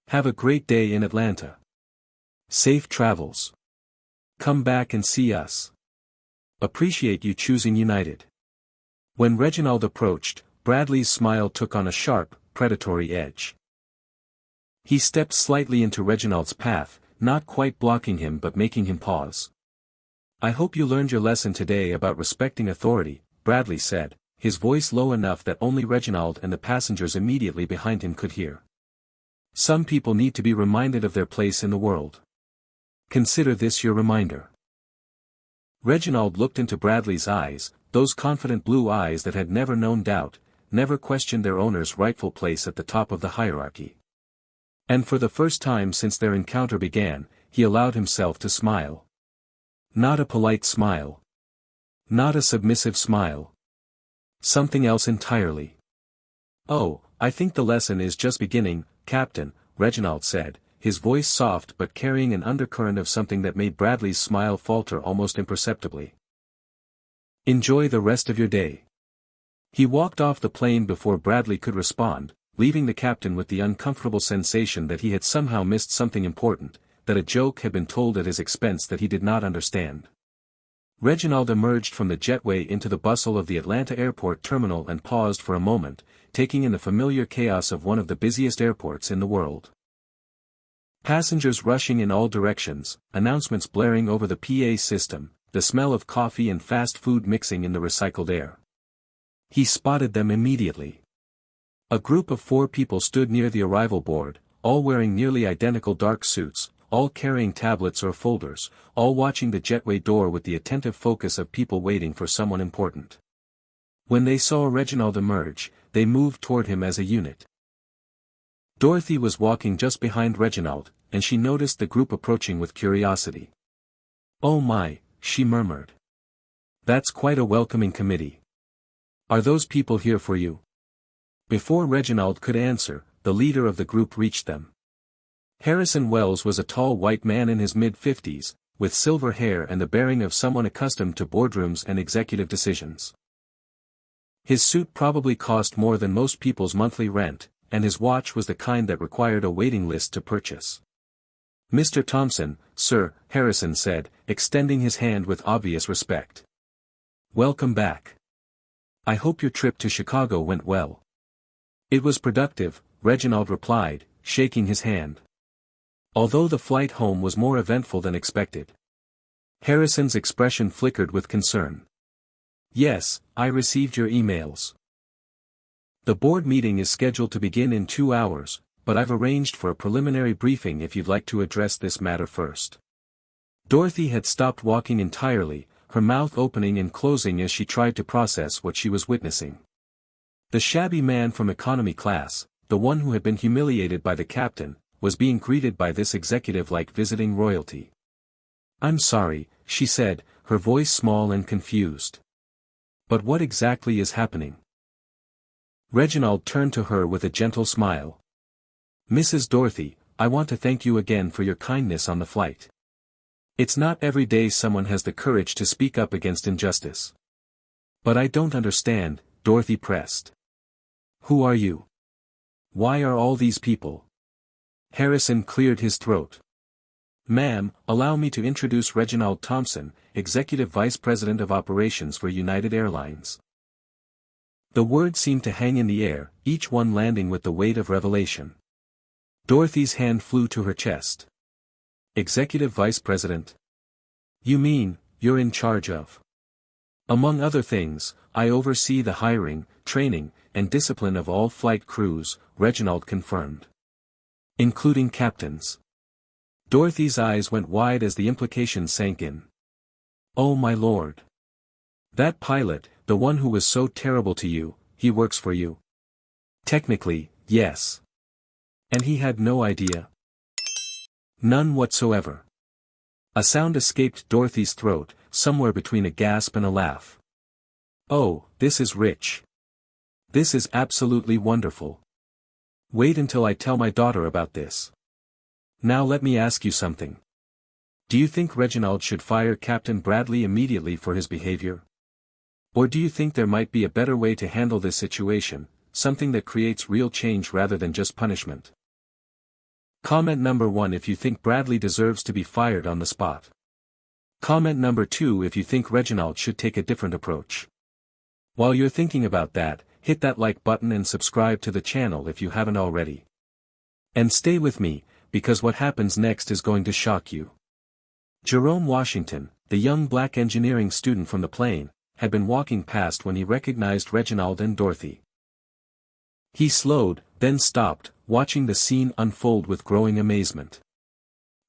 Have a great day in Atlanta. Safe travels. Come back and see us. Appreciate you choosing United. When Reginald approached, Bradley's smile took on a sharp, predatory edge. He stepped slightly into Reginald's path, not quite blocking him but making him pause. I hope you learned your lesson today about respecting authority, Bradley said, his voice low enough that only Reginald and the passengers immediately behind him could hear. Some people need to be reminded of their place in the world. Consider this your reminder. Reginald looked into Bradley's eyes, those confident blue eyes that had never known doubt, never questioned their owner's rightful place at the top of the hierarchy. And for the first time since their encounter began, he allowed himself to smile. Not a polite smile. Not a submissive smile. Something else entirely. Oh, I think the lesson is just beginning, Captain, Reginald said, his voice soft but carrying an undercurrent of something that made Bradley's smile falter almost imperceptibly. Enjoy the rest of your day. He walked off the plane before Bradley could respond, leaving the captain with the uncomfortable sensation that he had somehow missed something important, that a joke had been told at his expense that he did not understand. Reginald emerged from the jetway into the bustle of the Atlanta airport terminal and paused for a moment, taking in the familiar chaos of one of the busiest airports in the world. Passengers rushing in all directions, announcements blaring over the PA system, the smell of coffee and fast food mixing in the recycled air. He spotted them immediately. A group of 4 people stood near the arrival board, all wearing nearly identical dark suits, all carrying tablets or folders, all watching the jetway door with the attentive focus of people waiting for someone important. When they saw Reginald emerge, they moved toward him as a unit. Dorothy was walking just behind Reginald, and she noticed the group approaching with curiosity. Oh my, she murmured. That's quite a welcoming committee. Are those people here for you? Before Reginald could answer, the leader of the group reached them. Harrison Wells was a tall white man in his mid-50s, with silver hair and the bearing of someone accustomed to boardrooms and executive decisions. His suit probably cost more than most people's monthly rent, and his watch was the kind that required a waiting list to purchase. Mr. Thompson, sir, Harrison said, extending his hand with obvious respect. Welcome back. I hope your trip to Chicago went well. It was productive, Reginald replied, shaking his hand. Although the flight home was more eventful than expected. Harrison's expression flickered with concern. Yes, I received your emails. The board meeting is scheduled to begin in 2 hours, but I've arranged for a preliminary briefing if you'd like to address this matter first. Dorothy had stopped walking entirely, her mouth opening and closing as she tried to process what she was witnessing. The shabby man from economy class, the one who had been humiliated by the captain, was being greeted by this executive like visiting royalty. I'm sorry, she said, her voice small and confused. But what exactly is happening? Reginald turned to her with a gentle smile. Mrs. Dorothy, I want to thank you again for your kindness on the flight. It's not every day someone has the courage to speak up against injustice. But I don't understand, Dorothy pressed. Who are you? Why are all these people? Harrison cleared his throat. Ma'am, allow me to introduce Reginald Thompson, Executive Vice President of Operations for United Airlines. The words seemed to hang in the air, each one landing with the weight of revelation. Dorothy's hand flew to her chest. Executive Vice President? You mean, you're in charge of? Among other things, I oversee the hiring, training, and discipline of all flight crews, Reginald confirmed. Including captains. Dorothy's eyes went wide as the implication sank in. Oh my lord. That pilot, the one who was so terrible to you, he works for you? Technically, yes. And he had no idea? None whatsoever. A sound escaped Dorothy's throat, somewhere between a gasp and a laugh. Oh, this is rich. This is absolutely wonderful. Wait until I tell my daughter about this. Now let me ask you something. Do you think Reginald should fire Captain Bradley immediately for his behavior? Or do you think there might be a better way to handle this situation, something that creates real change rather than just punishment? Comment number 1 if you think Bradley deserves to be fired on the spot. Comment number 2 if you think Reginald should take a different approach. While you're thinking about that, hit that like button and subscribe to the channel if you haven't already. And stay with me, because what happens next is going to shock you. Jerome Washington, the young black engineering student from the plane, had been walking past when he recognized Reginald and Dorothy. He slowed, then stopped, watching the scene unfold with growing amazement.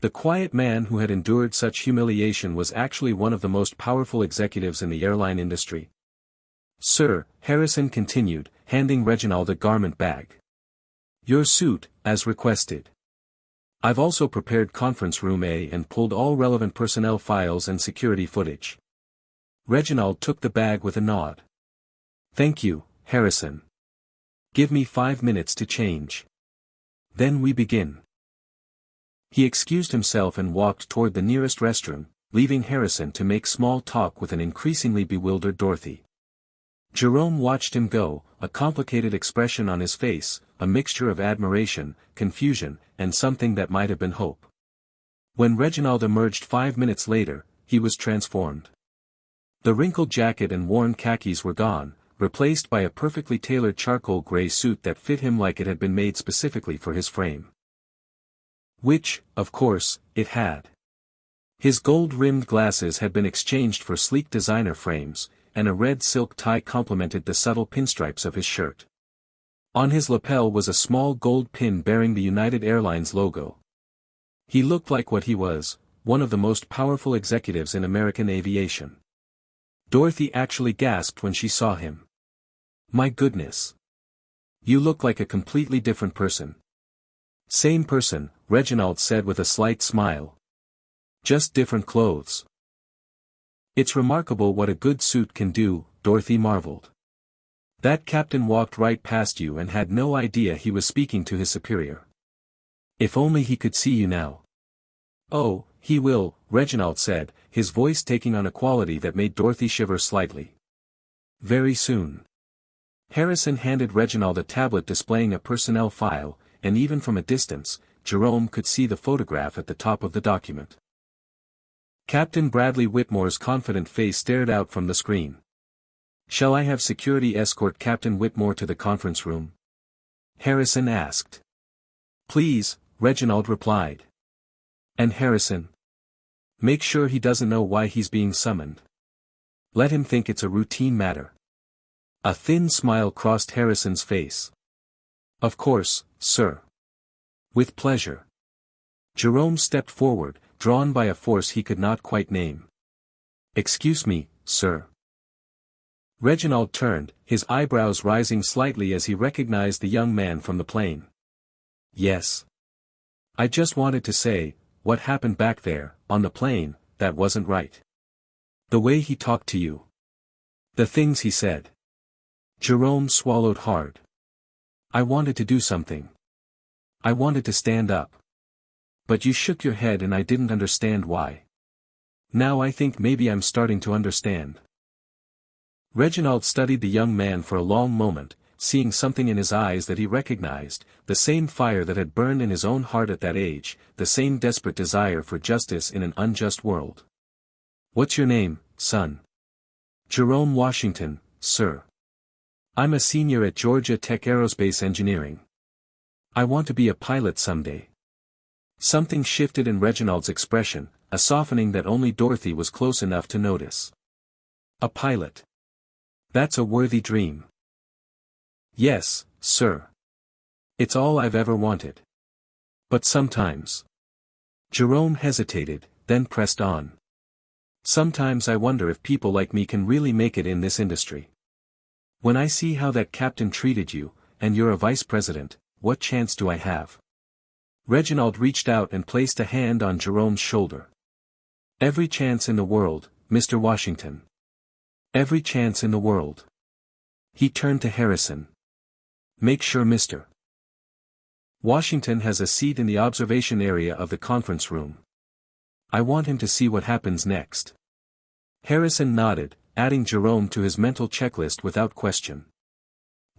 The quiet man who had endured such humiliation was actually one of the most powerful executives in the airline industry. "Sir," Harrison continued, handing Reginald a garment bag. "Your suit, as requested. I've also prepared Conference Room A and pulled all relevant personnel files and security footage." Reginald took the bag with a nod. "Thank you, Harrison. Give me 5 minutes to change. Then we begin." He excused himself and walked toward the nearest restroom, leaving Harrison to make small talk with an increasingly bewildered Dorothy. Jerome watched him go, a complicated expression on his face, a mixture of admiration, confusion, and something that might have been hope. When Reginald emerged 5 minutes later, he was transformed. The wrinkled jacket and worn khakis were gone, replaced by a perfectly tailored charcoal gray suit that fit him like it had been made specifically for his frame. Which, of course, it had. His gold-rimmed glasses had been exchanged for sleek designer frames, and a red silk tie complemented the subtle pinstripes of his shirt. On his lapel was a small gold pin bearing the United Airlines logo. He looked like what he was, one of the most powerful executives in American aviation. Dorothy actually gasped when she saw him. "My goodness. You look like a completely different person." "Same person," Reginald said with a slight smile. "Just different clothes." "It's remarkable what a good suit can do," Dorothy marveled. "That captain walked right past you and had no idea he was speaking to his superior. If only he could see you now." "Oh, he will," Reginald said, his voice taking on a quality that made Dorothy shiver slightly. "Very soon." Harrison handed Reginald a tablet displaying a personnel file, and even from a distance, Jerome could see the photograph at the top of the document. Captain Bradley Whitmore's confident face stared out from the screen. "Shall I have security escort Captain Whitmore to the conference room?" Harrison asked. "Please," Reginald replied. "And Harrison? Make sure he doesn't know why he's being summoned. Let him think it's a routine matter." A thin smile crossed Harrison's face. "Of course, sir. With pleasure." Jerome stepped forward, drawn by a force he could not quite name. "Excuse me, sir." Reginald turned, his eyebrows rising slightly as he recognized the young man from the plane. "Yes. I just wanted to say, what happened back there, on the plane, that wasn't right. The way he talked to you. The things he said." Jerome swallowed hard. "I wanted to do something. I wanted to stand up. But you shook your head and I didn't understand why. Now I think maybe I'm starting to understand." Reginald studied the young man for a long moment, seeing something in his eyes that he recognized, the same fire that had burned in his own heart at that age, the same desperate desire for justice in an unjust world. "What's your name, son?" "Jerome Washington, sir. I'm a senior at Georgia Tech Aerospace Engineering. I want to be a pilot someday." Something shifted in Reginald's expression, a softening that only Dorothy was close enough to notice. "A pilot. That's a worthy dream." "Yes, sir. It's all I've ever wanted. But sometimes." Jerome hesitated, then pressed on. Sometimes I wonder if people like me can really make it in this industry. When I see how that captain treated you, and you're a vice president, what chance do I have? Reginald reached out and placed a hand on Jerome's shoulder. Every chance in the world, Mr. Washington. Every chance in the world. He turned to Harrison. Make sure Mr. Washington has a seat in the observation area of the conference room. I want him to see what happens next. Harrison nodded, adding Jerome to his mental checklist without question.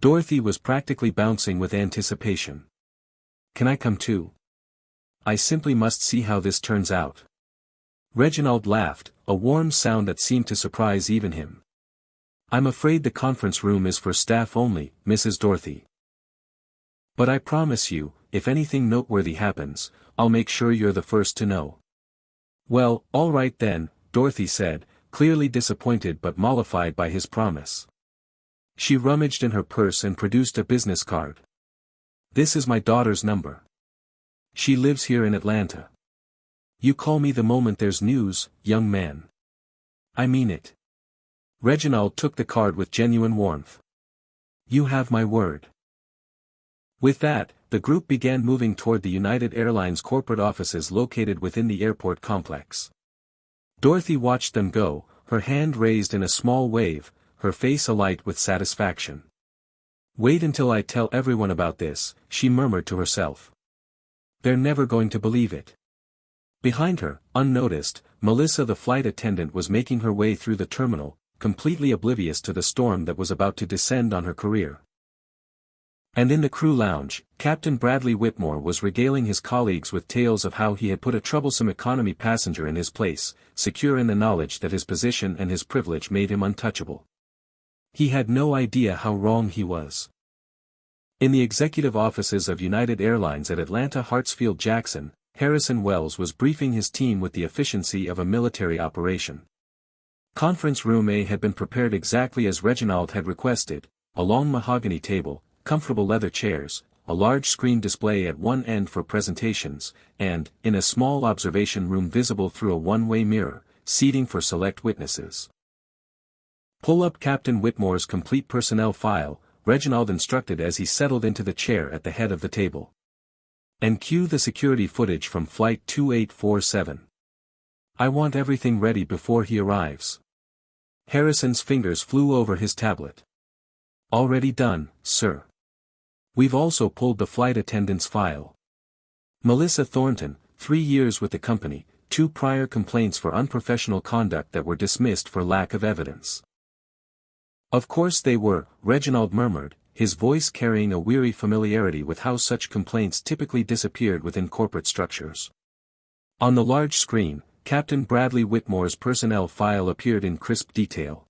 Dorothy was practically bouncing with anticipation. Can I come too? I simply must see how this turns out. Reginald laughed, a warm sound that seemed to surprise even him. I'm afraid the conference room is for staff only, Mrs. Dorothy. But I promise you, if anything noteworthy happens, I'll make sure you're the first to know. Well, all right then, Dorothy said, clearly disappointed but mollified by his promise. She rummaged in her purse and produced a business card. This is my daughter's number. She lives here in Atlanta. You call me the moment there's news, young man. I mean it. Reginald took the card with genuine warmth. You have my word. With that, the group began moving toward the United Airlines corporate offices located within the airport complex. Dorothy watched them go, her hand raised in a small wave, her face alight with satisfaction. Wait until I tell everyone about this, she murmured to herself. They're never going to believe it. Behind her, unnoticed, Melissa the flight attendant was making her way through the terminal, completely oblivious to the storm that was about to descend on her career. And in the crew lounge, Captain Bradley Whitmore was regaling his colleagues with tales of how he had put a troublesome economy passenger in his place, secure in the knowledge that his position and his privilege made him untouchable. He had no idea how wrong he was. In the executive offices of United Airlines at Atlanta Hartsfield-Jackson, Harrison Wells was briefing his team with the efficiency of a military operation. Conference Room A had been prepared exactly as Reginald had requested, a long mahogany table, comfortable leather chairs, a large screen display at one end for presentations, and, in a small observation room visible through a one-way mirror, seating for select witnesses. Pull up Captain Whitmore's complete personnel file, Reginald instructed as he settled into the chair at the head of the table. And cue the security footage from Flight 2847. I want everything ready before he arrives. Harrison's fingers flew over his tablet. Already done, sir. We've also pulled the flight attendant's file. Melissa Thornton, 3 years with the company, 2 prior complaints for unprofessional conduct that were dismissed for lack of evidence. Of course they were, Reginald murmured, his voice carrying a weary familiarity with how such complaints typically disappeared within corporate structures. On the large screen, Captain Bradley Whitmore's personnel file appeared in crisp detail.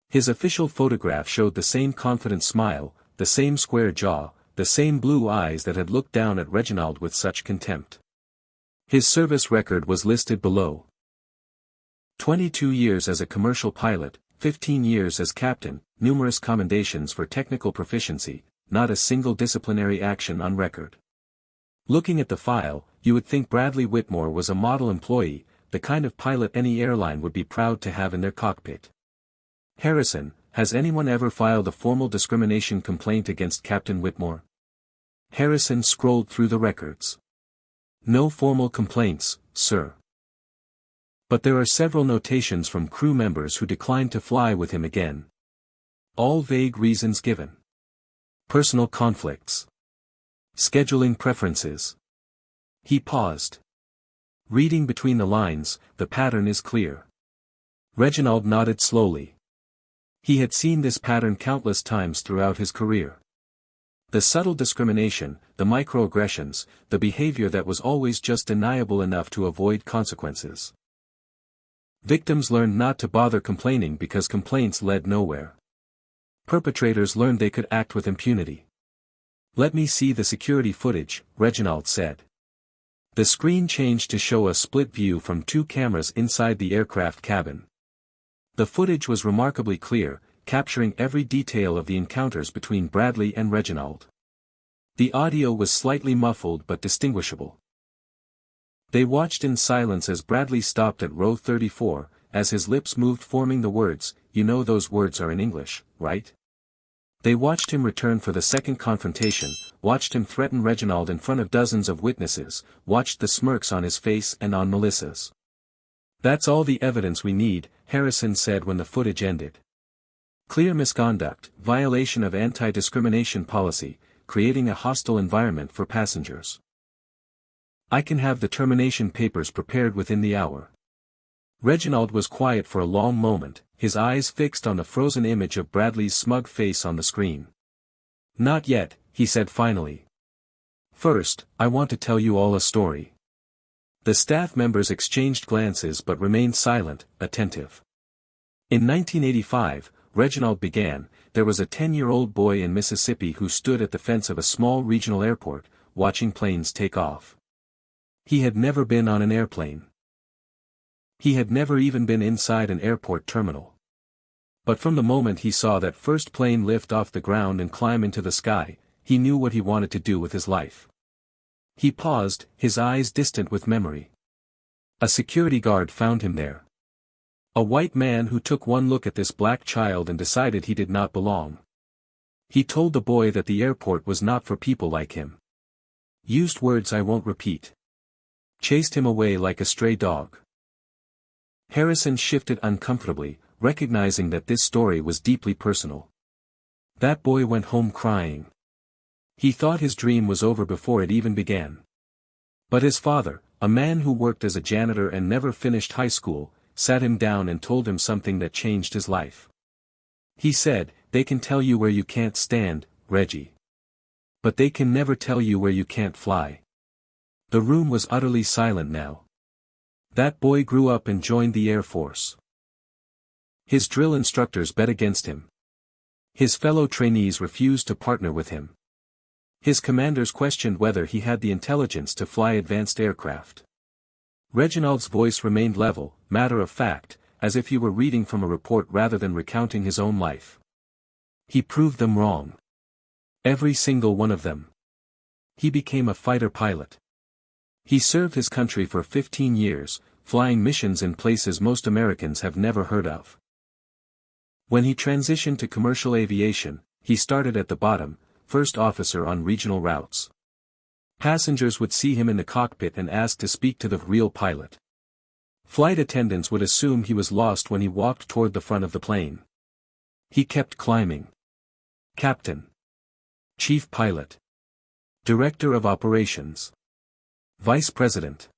His official photograph showed the same confident smile, the same square jaw, the same blue eyes that had looked down at Reginald with such contempt. His service record was listed below. 22 years as a commercial pilot, 15 years as captain, numerous commendations for technical proficiency, not a single disciplinary action on record. Looking at the file, you would think Bradley Whitmore was a model employee, the kind of pilot any airline would be proud to have in their cockpit. Harrison, has anyone ever filed a formal discrimination complaint against Captain Whitmore? Harrison scrolled through the records. No formal complaints, sir. But there are several notations from crew members who declined to fly with him again. All vague reasons given. Personal conflicts. Scheduling preferences. He paused. Reading between the lines, the pattern is clear. Reginald nodded slowly. He had seen this pattern countless times throughout his career. The subtle discrimination, the microaggressions, the behavior that was always just deniable enough to avoid consequences. Victims learned not to bother complaining because complaints led nowhere. Perpetrators learned they could act with impunity. Let me see the security footage, Reginald said. The screen changed to show a split view from 2 cameras inside the aircraft cabin. The footage was remarkably clear, capturing every detail of the encounters between Bradley and Reginald. The audio was slightly muffled but distinguishable. They watched in silence as Bradley stopped at row 34, as his lips moved forming the words, "You know those words are in English, right?" They watched him return for the second confrontation, watched him threaten Reginald in front of dozens of witnesses, watched the smirks on his face and on Melissa's. "That's all the evidence we need," Harrison said when the footage ended. "Clear misconduct, violation of anti-discrimination policy, creating a hostile environment for passengers. I can have the termination papers prepared within the hour." Reginald was quiet for a long moment, his eyes fixed on the frozen image of Bradley's smug face on the screen. "Not yet," he said finally. "First, I want to tell you all a story." The staff members exchanged glances but remained silent, attentive. In 1985, Reginald began, there was a 10-year-old boy in Mississippi who stood at the fence of a small regional airport, watching planes take off. He had never been on an airplane. He had never even been inside an airport terminal. But from the moment he saw that first plane lift off the ground and climb into the sky, he knew what he wanted to do with his life. He paused, his eyes distant with memory. A security guard found him there. A white man who took one look at this black child and decided he did not belong. He told the boy that the airport was not for people like him. Used words I won't repeat. Chased him away like a stray dog. Harrison shifted uncomfortably, recognizing that this story was deeply personal. That boy went home crying. He thought his dream was over before it even began. But his father, a man who worked as a janitor and never finished high school, sat him down and told him something that changed his life. He said, "They can tell you where you can't stand, Reggie. But they can never tell you where you can't fly." The room was utterly silent now. That boy grew up and joined the Air Force. His drill instructors bet against him. His fellow trainees refused to partner with him. His commanders questioned whether he had the intelligence to fly advanced aircraft. Reginald's voice remained level, matter of fact, as if he were reading from a report rather than recounting his own life. He proved them wrong. Every single one of them. He became a fighter pilot. He served his country for 15 years, flying missions in places most Americans have never heard of. When he transitioned to commercial aviation, he started at the bottom, first officer on regional routes. Passengers would see him in the cockpit and ask to speak to the real pilot. Flight attendants would assume he was lost when he walked toward the front of the plane. He kept climbing. Captain. Chief pilot. Director of operations. Vice President.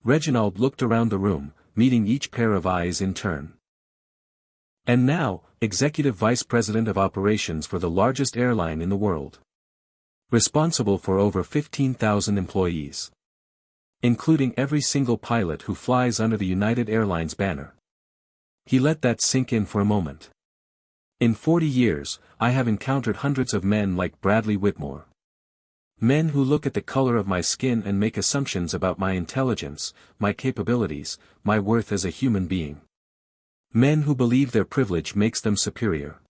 Reginald looked around the room, meeting each pair of eyes in turn. And now, Executive Vice President of Operations for the largest airline in the world. Responsible for over 15,000 employees. Including every single pilot who flies under the United Airlines banner. He let that sink in for a moment. In 40 years, I have encountered hundreds of men like Bradley Whitmore. Men who look at the color of my skin and make assumptions about my intelligence, my capabilities, my worth as a human being. Men who believe their privilege makes them superior.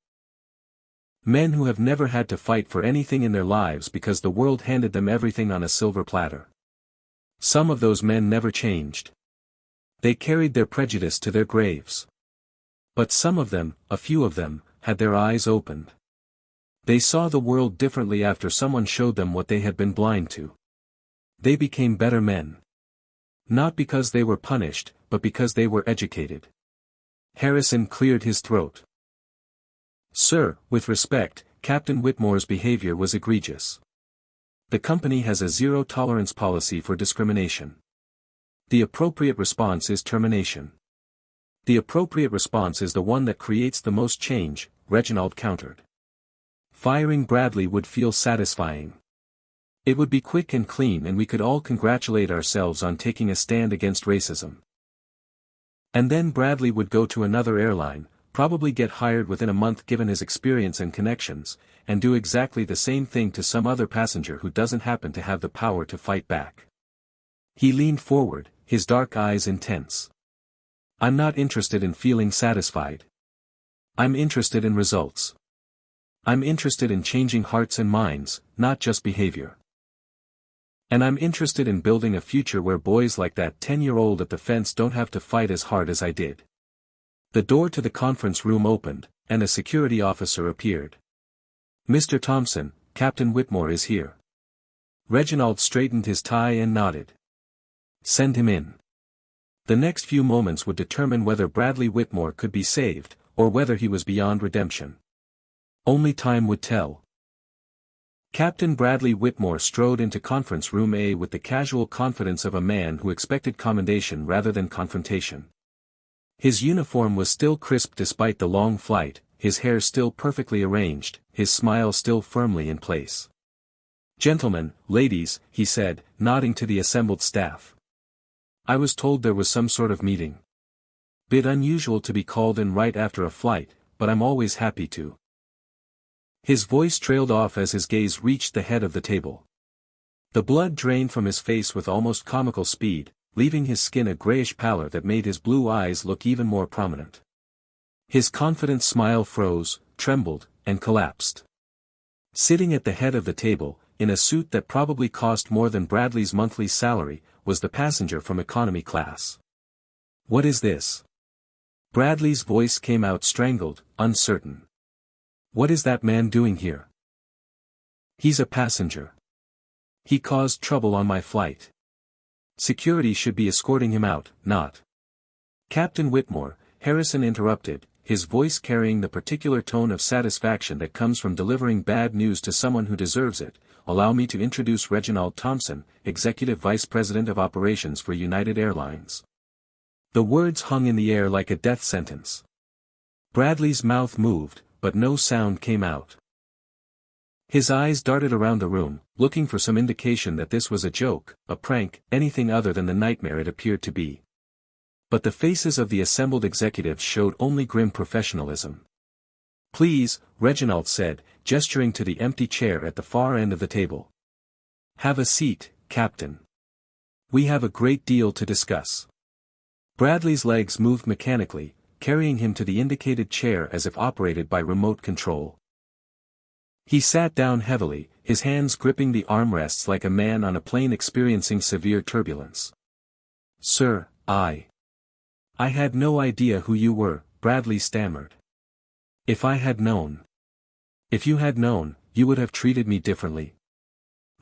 Men who have never had to fight for anything in their lives because the world handed them everything on a silver platter. Some of those men never changed. They carried their prejudice to their graves. But some of them, a few of them, had their eyes opened. They saw the world differently after someone showed them what they had been blind to. They became better men. Not because they were punished, but because they were educated. Harrison cleared his throat. "Sir, with respect, Captain Whitmore's behavior was egregious. The company has a zero-tolerance policy for discrimination. The appropriate response is termination." "The appropriate response is the one that creates the most change," Reginald countered. "Firing Bradley would feel satisfying. It would be quick and clean and we could all congratulate ourselves on taking a stand against racism. And then Bradley would go to another airline, probably get hired within a month given his experience and connections, and do exactly the same thing to some other passenger who doesn't happen to have the power to fight back." He leaned forward, his dark eyes intense. "I'm not interested in feeling satisfied. I'm interested in results. I'm interested in changing hearts and minds, not just behavior. And I'm interested in building a future where boys like that 10-year-old at the fence don't have to fight as hard as I did." The door to the conference room opened, and a security officer appeared. "Mr. Thompson, Captain Whitmore is here." Reginald straightened his tie and nodded. "Send him in." The next few moments would determine whether Bradley Whitmore could be saved, or whether he was beyond redemption. Only time would tell. Captain Bradley Whitmore strode into Conference Room A with the casual confidence of a man who expected commendation rather than confrontation. His uniform was still crisp despite the long flight, his hair still perfectly arranged, his smile still firmly in place. "Gentlemen, ladies," he said, nodding to the assembled staff. "I was told there was some sort of meeting. Bit unusual to be called in right after a flight, but I'm always happy to." His voice trailed off as his gaze reached the head of the table. The blood drained from his face with almost comical speed, leaving his skin a grayish pallor that made his blue eyes look even more prominent. His confident smile froze, trembled, and collapsed. Sitting at the head of the table, in a suit that probably cost more than Bradley's monthly salary, was the passenger from economy class. "What is this?" Bradley's voice came out strangled, uncertain. "What is that man doing here?" "He's a passenger. He caused trouble on my flight. Security should be escorting him out, not." "Captain Whitmore," Harrison interrupted, his voice carrying the particular tone of satisfaction that comes from delivering bad news to someone who deserves it, "allow me to introduce Reginald Thompson, Executive Vice President of Operations for United Airlines." The words hung in the air like a death sentence. Bradley's mouth moved, but no sound came out. His eyes darted around the room, looking for some indication that this was a joke, a prank, anything other than the nightmare it appeared to be. But the faces of the assembled executives showed only grim professionalism. "Please," Reginald said, gesturing to the empty chair at the far end of the table. "Have a seat, Captain. We have a great deal to discuss." Bradley's legs moved mechanically, carrying him to the indicated chair as if operated by remote control. He sat down heavily, his hands gripping the armrests like a man on a plane experiencing severe turbulence. "Sir, I had no idea who you were," Bradley stammered. "If I had known." "If you had known, you would have treated me differently."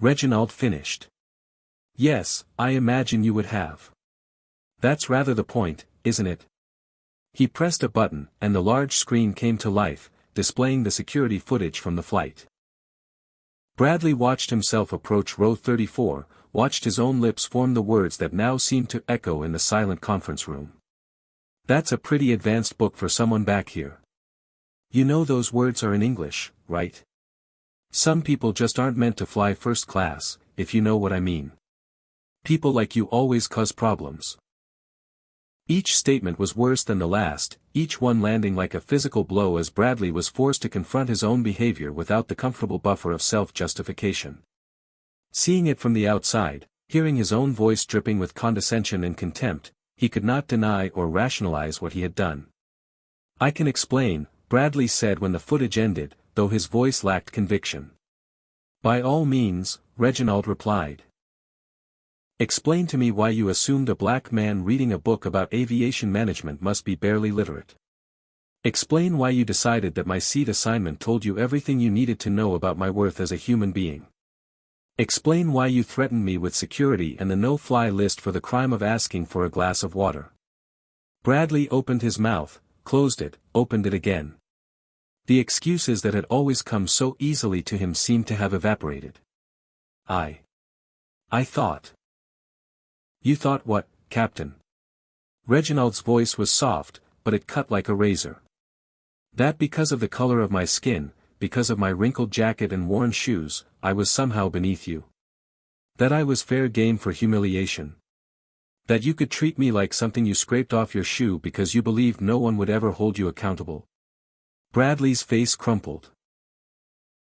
Reginald finished. "Yes, I imagine you would have. That's rather the point, isn't it?" He pressed a button, and the large screen came to life, displaying the security footage from the flight. Bradley watched himself approach row 34, watched his own lips form the words that now seemed to echo in the silent conference room. "That's a pretty advanced book for someone back here. You know those words are in English, right? Some people just aren't meant to fly first class, if you know what I mean. People like you always cause problems." Each statement was worse than the last, each one landing like a physical blow as Bradley was forced to confront his own behavior without the comfortable buffer of self-justification. Seeing it from the outside, hearing his own voice dripping with condescension and contempt, he could not deny or rationalize what he had done. "I can explain," Bradley said when the footage ended, though his voice lacked conviction. "By all means," Reginald replied. "Explain to me why you assumed a black man reading a book about aviation management must be barely literate. Explain why you decided that my seat assignment told you everything you needed to know about my worth as a human being. Explain why you threatened me with security and the no-fly list for the crime of asking for a glass of water." Bradley opened his mouth, closed it, opened it again. The excuses that had always come so easily to him seemed to have evaporated. I thought." "You thought what, Captain?" Reginald's voice was soft, but it cut like a razor. "That because of the color of my skin, because of my wrinkled jacket and worn shoes, I was somehow beneath you. That I was fair game for humiliation. That you could treat me like something you scraped off your shoe because you believed no one would ever hold you accountable." Bradley's face crumpled.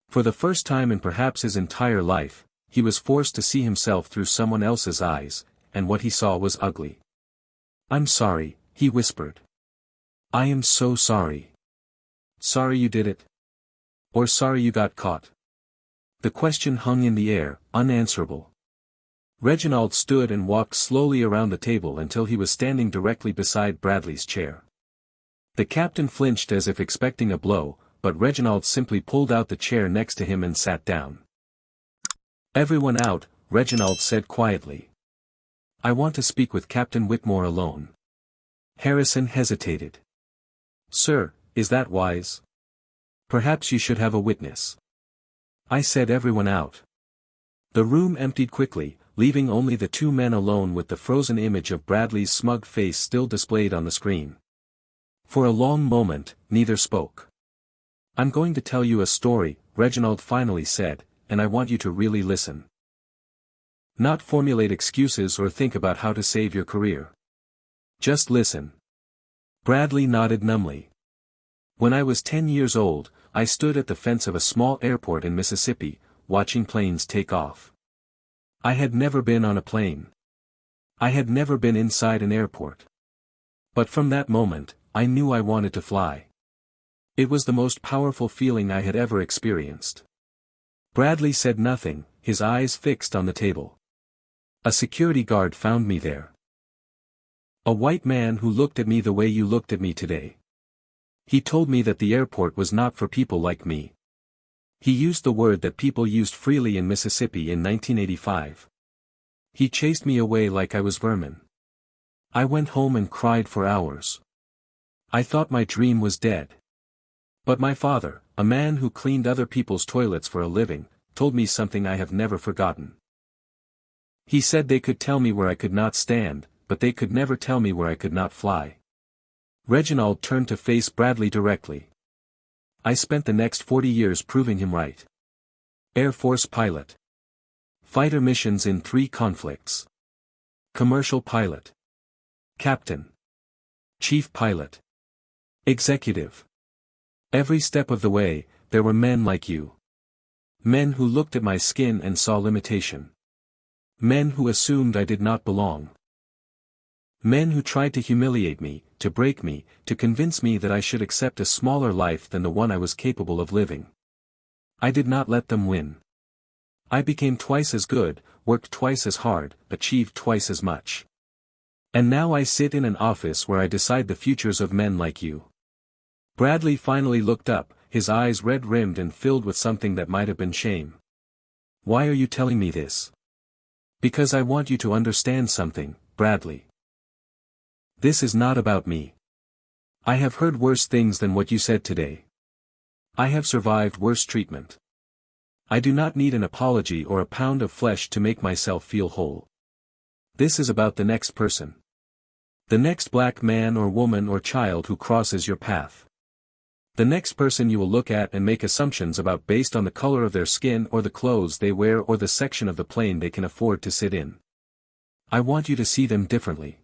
For the first time in perhaps his entire life, he was forced to see himself through someone else's eyes, and what he saw was ugly. "I'm sorry," he whispered. "I am so sorry." "Sorry you did it? Or sorry you got caught?" The question hung in the air, unanswerable. Reginald stood and walked slowly around the table until he was standing directly beside Bradley's chair. The captain flinched as if expecting a blow, but Reginald simply pulled out the chair next to him and sat down. "Everyone out," Reginald said quietly. "I want to speak with Captain Whitmore alone." Harrison hesitated. "Sir, is that wise? Perhaps you should have a witness." "I said everyone out." The room emptied quickly, leaving only the two men alone with the frozen image of Bradley's smug face still displayed on the screen. For a long moment, neither spoke. "I'm going to tell you a story," Reginald finally said, "and I want you to really listen. Not formulate excuses or think about how to save your career. Just listen." Bradley nodded numbly. "When I was 10 years old, I stood at the fence of a small airport in Mississippi, watching planes take off. I had never been on a plane. I had never been inside an airport. But from that moment, I knew I wanted to fly. It was the most powerful feeling I had ever experienced." Bradley said nothing, his eyes fixed on the table. "A security guard found me there. A white man who looked at me the way you looked at me today. He told me that the airport was not for people like me. He used the word that people used freely in Mississippi in 1985. He chased me away like I was vermin. I went home and cried for hours. I thought my dream was dead. But my father, a man who cleaned other people's toilets for a living, told me something I have never forgotten. He said they could tell me where I could not stand, but they could never tell me where I could not fly." Reginald turned to face Bradley directly. "I spent the next 40 years proving him right. Air Force pilot. Fighter missions in 3 conflicts. Commercial pilot. Captain. Chief pilot. Executive. Every step of the way, there were men like you. Men who looked at my skin and saw limitation. Men who assumed I did not belong. Men who tried to humiliate me, to break me, to convince me that I should accept a smaller life than the one I was capable of living. I did not let them win. I became twice as good, worked twice as hard, achieved twice as much. And now I sit in an office where I decide the futures of men like you." Bradley finally looked up, his eyes red-rimmed and filled with something that might have been shame. "Why are you telling me this?" "Because I want you to understand something, Bradley. This is not about me. I have heard worse things than what you said today. I have survived worse treatment. I do not need an apology or a pound of flesh to make myself feel whole. This is about the next person. The next black man or woman or child who crosses your path. The next person you will look at and make assumptions about based on the color of their skin or the clothes they wear or the section of the plane they can afford to sit in. I want you to see them differently.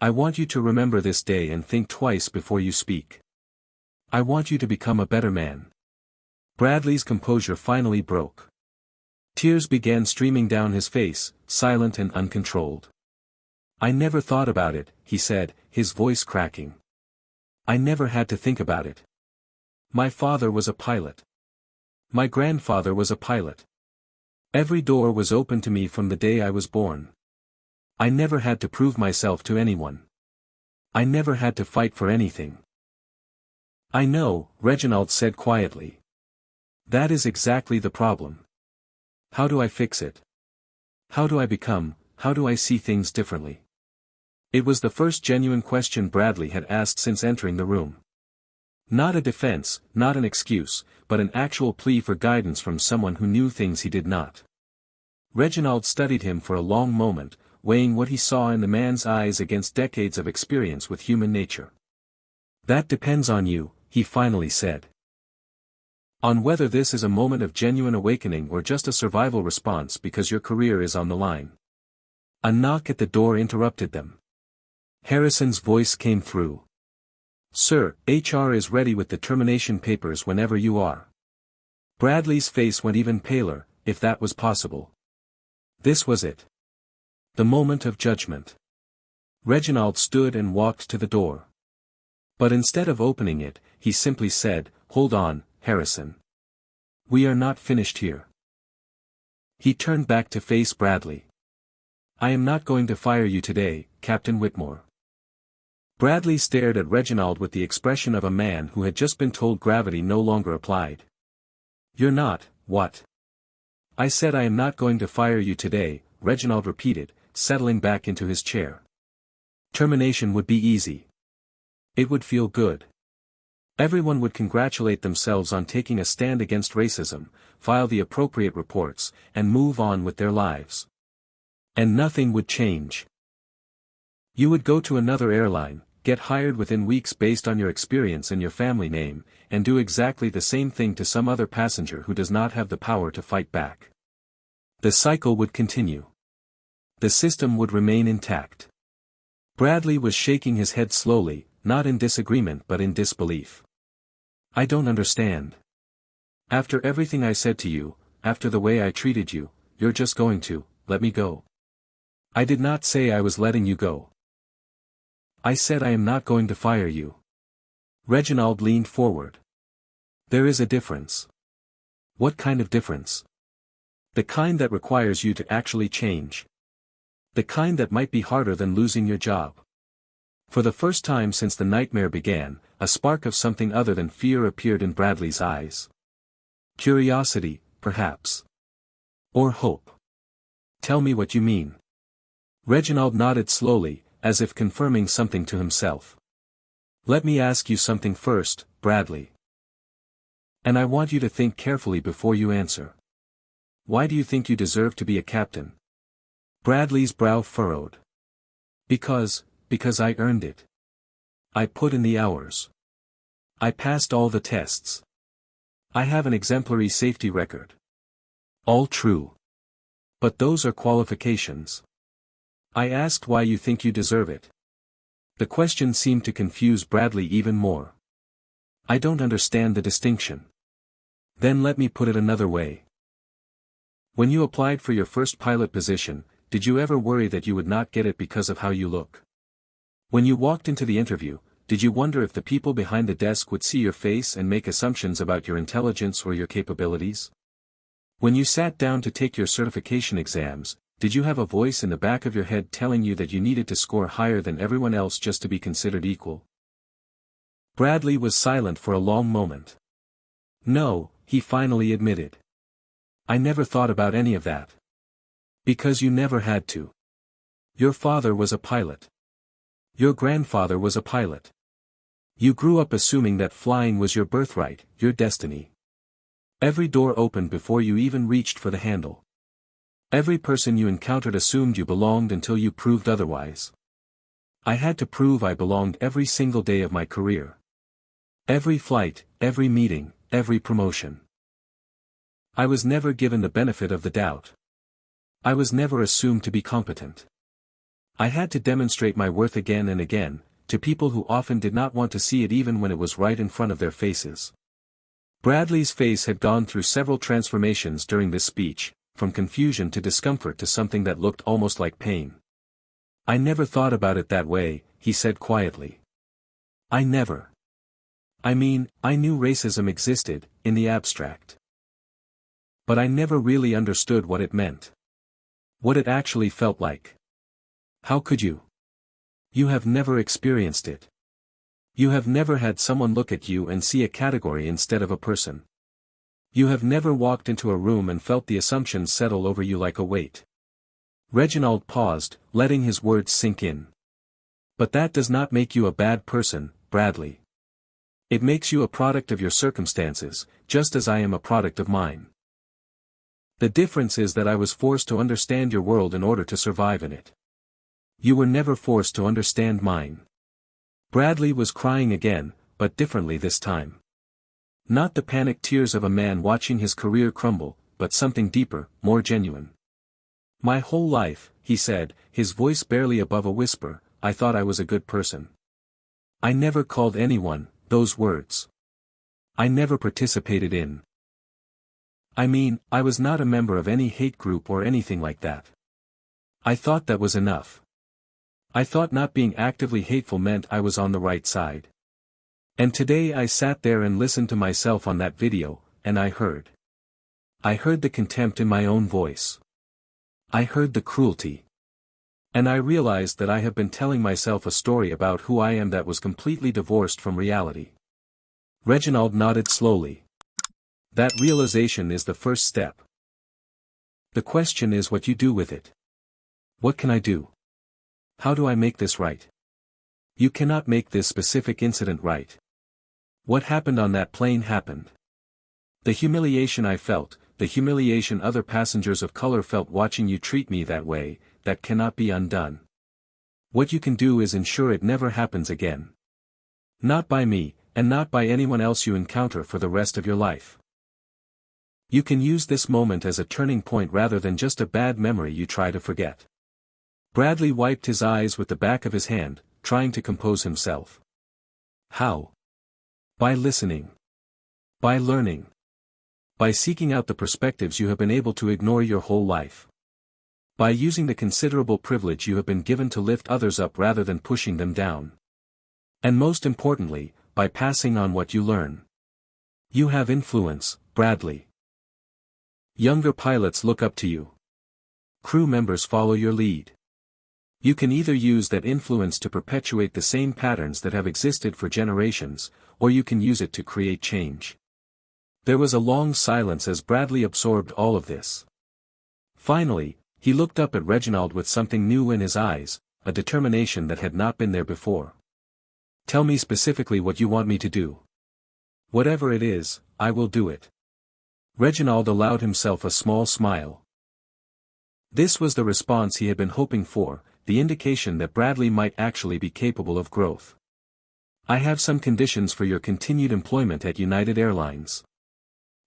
I want you to remember this day and think twice before you speak. I want you to become a better man." Bradley's composure finally broke. Tears began streaming down his face, silent and uncontrolled. "I never thought about it," he said, his voice cracking. "I never had to think about it. My father was a pilot. My grandfather was a pilot. Every door was open to me from the day I was born. I never had to prove myself to anyone. I never had to fight for anything." "I know," Reginald said quietly. "That is exactly the problem. How do I fix it? How do I see things differently?" It was the first genuine question Bradley had asked since entering the room. Not a defense, not an excuse, but an actual plea for guidance from someone who knew things he did not. Reginald studied him for a long moment, weighing what he saw in the man's eyes against decades of experience with human nature. "That depends on you," he finally said. "On whether this is a moment of genuine awakening or just a survival response because your career is on the line." A knock at the door interrupted them. Harrison's voice came through. "Sir, HR is ready with the termination papers whenever you are." Bradley's face went even paler, if that was possible. This was it. The moment of judgment. Reginald stood and walked to the door. But instead of opening it, he simply said, "Hold on, Harrison. We are not finished here." He turned back to face Bradley. "I am not going to fire you today, Captain Whitmore. Bradley stared at Reginald with the expression of a man who had just been told gravity no longer applied. "You're not, what?" "I said I am not going to fire you today," Reginald repeated, settling back into his chair. Termination would be easy. It would feel good. Everyone would congratulate themselves on taking a stand against racism, file the appropriate reports, and move on with their lives. And nothing would change. You would go to another airline, get hired within weeks based on your experience and your family name, and do exactly the same thing to some other passenger who does not have the power to fight back. The cycle would continue. The system would remain intact. Bradley was shaking his head slowly, not in disagreement but in disbelief. "I don't understand. After everything I said to you, after the way I treated you, you're just going to let me go." "I did not say I was letting you go. I said I am not going to fire you." Reginald leaned forward. "There is a difference." "What kind of difference?" "The kind that requires you to actually change. The kind that might be harder than losing your job." For the first time since the nightmare began, a spark of something other than fear appeared in Bradley's eyes. Curiosity, perhaps. Or hope. "Tell me what you mean." Reginald nodded slowly, as if confirming something to himself. "Let me ask you something first, Bradley. And I want you to think carefully before you answer. Why do you think you deserve to be a captain?" Bradley's brow furrowed. Because I earned it. I put in the hours. I passed all the tests. I have an exemplary safety record. All true. But those are qualifications. I asked why you think you deserve it. The question seemed to confuse Bradley even more. "I don't understand the distinction." "Then let me put it another way. When you applied for your first pilot position, did you ever worry that you would not get it because of how you look? When you walked into the interview, did you wonder if the people behind the desk would see your face and make assumptions about your intelligence or your capabilities? When you sat down to take your certification exams, did you have a voice in the back of your head telling you that you needed to score higher than everyone else just to be considered equal?" Bradley was silent for a long moment. "No," he finally admitted. "I never thought about any of that. Because you never had to. Your father was a pilot. Your grandfather was a pilot. You grew up assuming that flying was your birthright, your destiny. Every door opened before you even reached for the handle. Every person you encountered assumed you belonged until you proved otherwise. I had to prove I belonged every single day of my career. Every flight, every meeting, every promotion. I was never given the benefit of the doubt. I was never assumed to be competent. I had to demonstrate my worth again and again, to people who often did not want to see it even when it was right in front of their faces." Bradley's face had gone through several transformations during this speech, from confusion to discomfort to something that looked almost like pain. "I never thought about it that way," he said quietly. I mean, I knew racism existed, in the abstract. But I never really understood what it meant. What it actually felt like. How could you? You have never experienced it. You have never had someone look at you and see a category instead of a person. You have never walked into a room and felt the assumptions settle over you like a weight. Reginald paused, letting his words sink in. "But that does not make you a bad person, Bradley. It makes you a product of your circumstances, just as I am a product of mine. The difference is that I was forced to understand your world in order to survive in it. You were never forced to understand mine." Bradley was crying again, but differently this time. Not the panicked tears of a man watching his career crumble, but something deeper, more genuine. "My whole life," he said, his voice barely above a whisper, "I thought I was a good person. I never called anyone those words. I never participated in. I mean, I was not a member of any hate group or anything like that. I thought that was enough. I thought not being actively hateful meant I was on the right side. And today I sat there and listened to myself on that video, and I heard. I heard the contempt in my own voice. I heard the cruelty. And I realized that I have been telling myself a story about who I am that was completely divorced from reality. Reginald nodded slowly. That realization is the first step. The question is what you do with it. What can I do? How do I make this right? You cannot make this specific incident right. What happened on that plane happened. The humiliation I felt, the humiliation other passengers of color felt watching you treat me that way, that cannot be undone. What you can do is ensure it never happens again. Not by me, and not by anyone else you encounter for the rest of your life. You can use this moment as a turning point rather than just a bad memory you try to forget. Bradley wiped his eyes with the back of his hand, trying to compose himself. How? By listening. By learning. By seeking out the perspectives you have been able to ignore your whole life. By using the considerable privilege you have been given to lift others up rather than pushing them down. And most importantly, by passing on what you learn. You have influence, Bradley. Younger pilots look up to you. Crew members follow your lead. You can either use that influence to perpetuate the same patterns that have existed for generations, or you can use it to create change. There was a long silence as Bradley absorbed all of this. Finally, he looked up at Reginald with something new in his eyes, a determination that had not been there before. Tell me specifically what you want me to do. Whatever it is, I will do it. Reginald allowed himself a small smile. This was the response he had been hoping for, the indication that Bradley might actually be capable of growth. I have some conditions for your continued employment at United Airlines.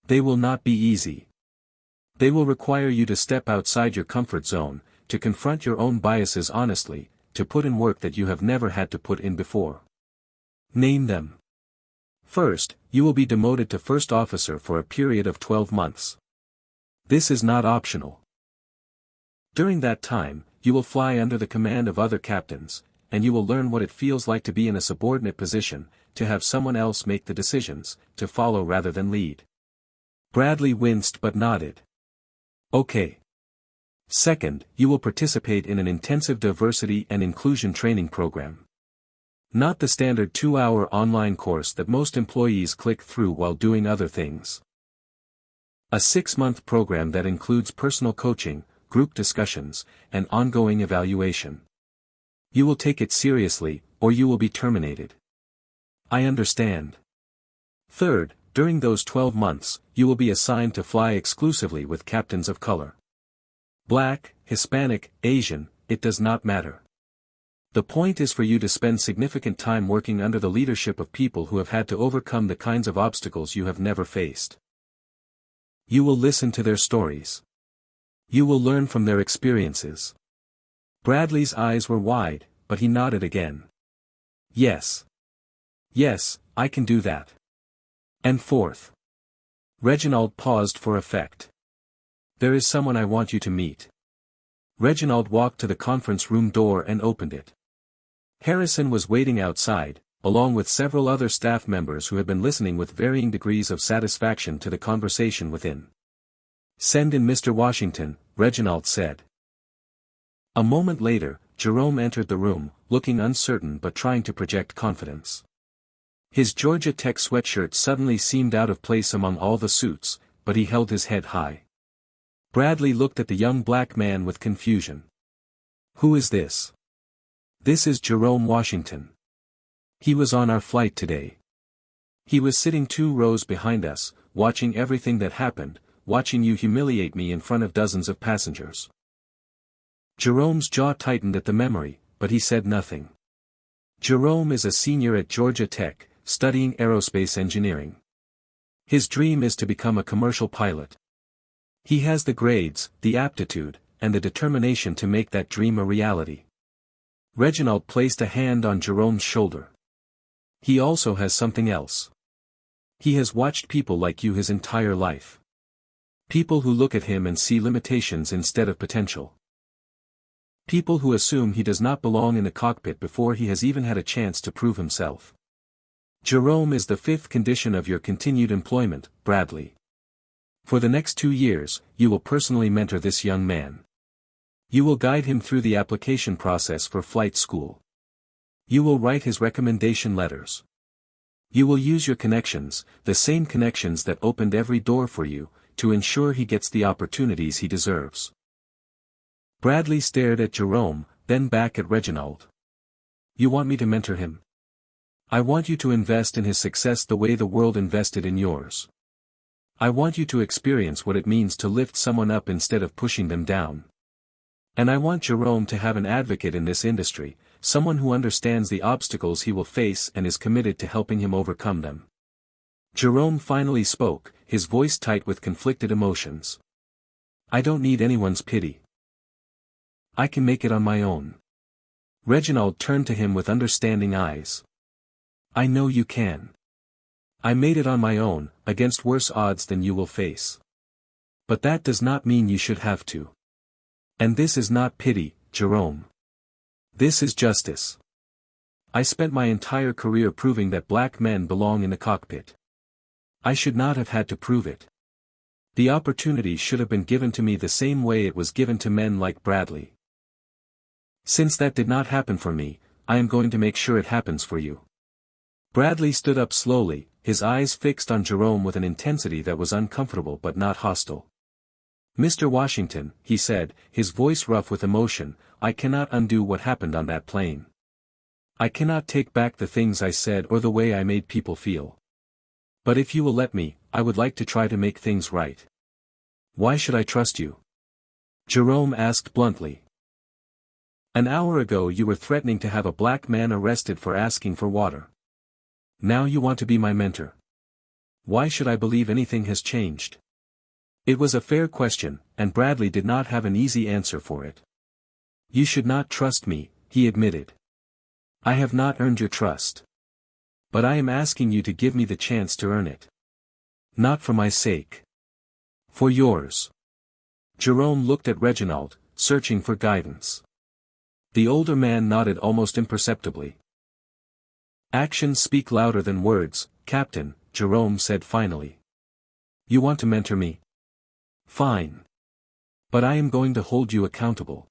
They will not be easy. They will require you to step outside your comfort zone, to confront your own biases honestly, to put in work that you have never had to put in before. Name them. First, you will be demoted to first officer for a period of 12 months. This is not optional. During that time, you will fly under the command of other captains, and you will learn what it feels like to be in a subordinate position, to have someone else make the decisions, to follow rather than lead. Bradley winced but nodded. Okay. Second, you will participate in an intensive diversity and inclusion training program. Not the standard 2-hour online course that most employees click through while doing other things. A 6-month program that includes personal coaching, group discussions, and ongoing evaluation. You will take it seriously, or you will be terminated. I understand. Third, during those 12 months, you will be assigned to fly exclusively with captains of color. Black, Hispanic, Asian, it does not matter. The point is for you to spend significant time working under the leadership of people who have had to overcome the kinds of obstacles you have never faced. You will listen to their stories. You will learn from their experiences. Bradley's eyes were wide, but he nodded again. Yes. Yes, I can do that. And fourth. Reginald paused for effect. There is someone I want you to meet. Reginald walked to the conference room door and opened it. Harrison was waiting outside, along with several other staff members who had been listening with varying degrees of satisfaction to the conversation within. Send in Mr. Washington, Reginald said. A moment later, Jerome entered the room, looking uncertain but trying to project confidence. His Georgia Tech sweatshirt suddenly seemed out of place among all the suits, but he held his head high. Bradley looked at the young black man with confusion. Who is this? This is Jerome Washington. He was on our flight today. He was sitting 2 rows behind us, watching everything that happened, watching you humiliate me in front of dozens of passengers. Jerome's jaw tightened at the memory, but he said nothing. Jerome is a senior at Georgia Tech, studying aerospace engineering. His dream is to become a commercial pilot. He has the grades, the aptitude, and the determination to make that dream a reality. Reginald placed a hand on Jerome's shoulder. He also has something else. He has watched people like you his entire life. People who look at him and see limitations instead of potential. People who assume he does not belong in the cockpit before he has even had a chance to prove himself. Jerome is the 5th condition of your continued employment, Bradley. For the next 2 years, you will personally mentor this young man. You will guide him through the application process for flight school. You will write his recommendation letters. You will use your connections, the same connections that opened every door for you, to ensure he gets the opportunities he deserves. Bradley stared at Jerome, then back at Reginald. You want me to mentor him? I want you to invest in his success the way the world invested in yours. I want you to experience what it means to lift someone up instead of pushing them down. And I want Jerome to have an advocate in this industry, someone who understands the obstacles he will face and is committed to helping him overcome them. Jerome finally spoke, his voice tight with conflicted emotions. I don't need anyone's pity. I can make it on my own. Reginald turned to him with understanding eyes. I know you can. I made it on my own, against worse odds than you will face. But that does not mean you should have to. And this is not pity, Jerome. This is justice. I spent my entire career proving that black men belong in the cockpit. I should not have had to prove it. The opportunity should have been given to me the same way it was given to men like Bradley. Since that did not happen for me, I am going to make sure it happens for you. Bradley stood up slowly, his eyes fixed on Jerome with an intensity that was uncomfortable but not hostile. Mr. Washington, he said, his voice rough with emotion, I cannot undo what happened on that plane. I cannot take back the things I said or the way I made people feel. But if you will let me, I would like to try to make things right. Why should I trust you? Jerome asked bluntly. An hour ago you were threatening to have a black man arrested for asking for water. Now you want to be my mentor. Why should I believe anything has changed? It was a fair question, and Bradley did not have an easy answer for it. You should not trust me, he admitted. I have not earned your trust. But I am asking you to give me the chance to earn it. Not for my sake. For yours. Jerome looked at Reginald, searching for guidance. The older man nodded almost imperceptibly. Actions speak louder than words, Captain, Jerome said finally. You want to mentor me? Fine. But I am going to hold you accountable.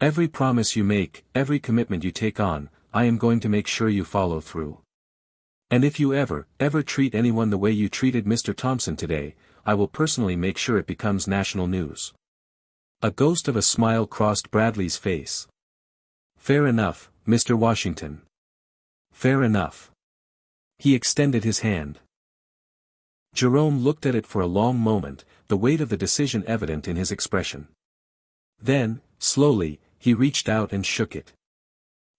Every promise you make, every commitment you take on, I am going to make sure you follow through. And if you ever treat anyone the way you treated Mr. Thompson today, I will personally make sure it becomes national news. A ghost of a smile crossed Bradley's face. Fair enough, Mr. Washington. Fair enough. He extended his hand. Jerome looked at it for a long moment, the weight of the decision evident in his expression. Then, slowly, he reached out and shook it.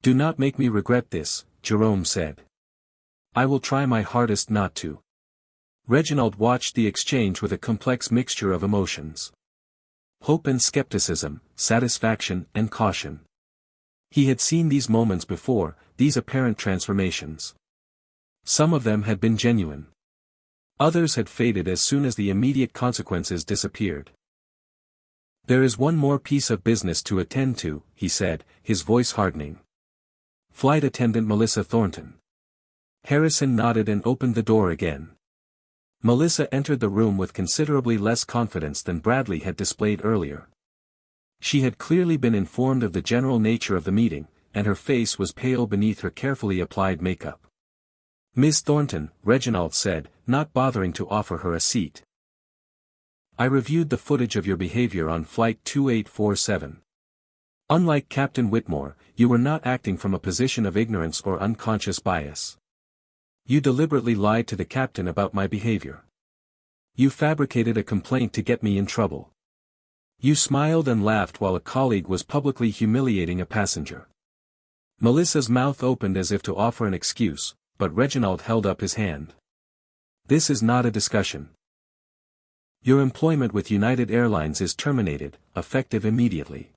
Do not make me regret this, Jerome said. I will try my hardest not to. Reginald watched the exchange with a complex mixture of emotions. Hope and skepticism, satisfaction and caution. He had seen these moments before, these apparent transformations. Some of them had been genuine. Others had faded as soon as the immediate consequences disappeared. There is one more piece of business to attend to, he said, his voice hardening. Flight attendant Melissa Thornton. Harrison nodded and opened the door again. Melissa entered the room with considerably less confidence than Bradley had displayed earlier. She had clearly been informed of the general nature of the meeting, and her face was pale beneath her carefully applied makeup. Miss Thornton, Reginald said, not bothering to offer her a seat. I reviewed the footage of your behavior on Flight 2847. Unlike Captain Whitmore, you were not acting from a position of ignorance or unconscious bias. You deliberately lied to the captain about my behavior. You fabricated a complaint to get me in trouble. You smiled and laughed while a colleague was publicly humiliating a passenger. Melissa's mouth opened as if to offer an excuse, but Reginald held up his hand. This is not a discussion. Your employment with United Airlines is terminated, effective immediately.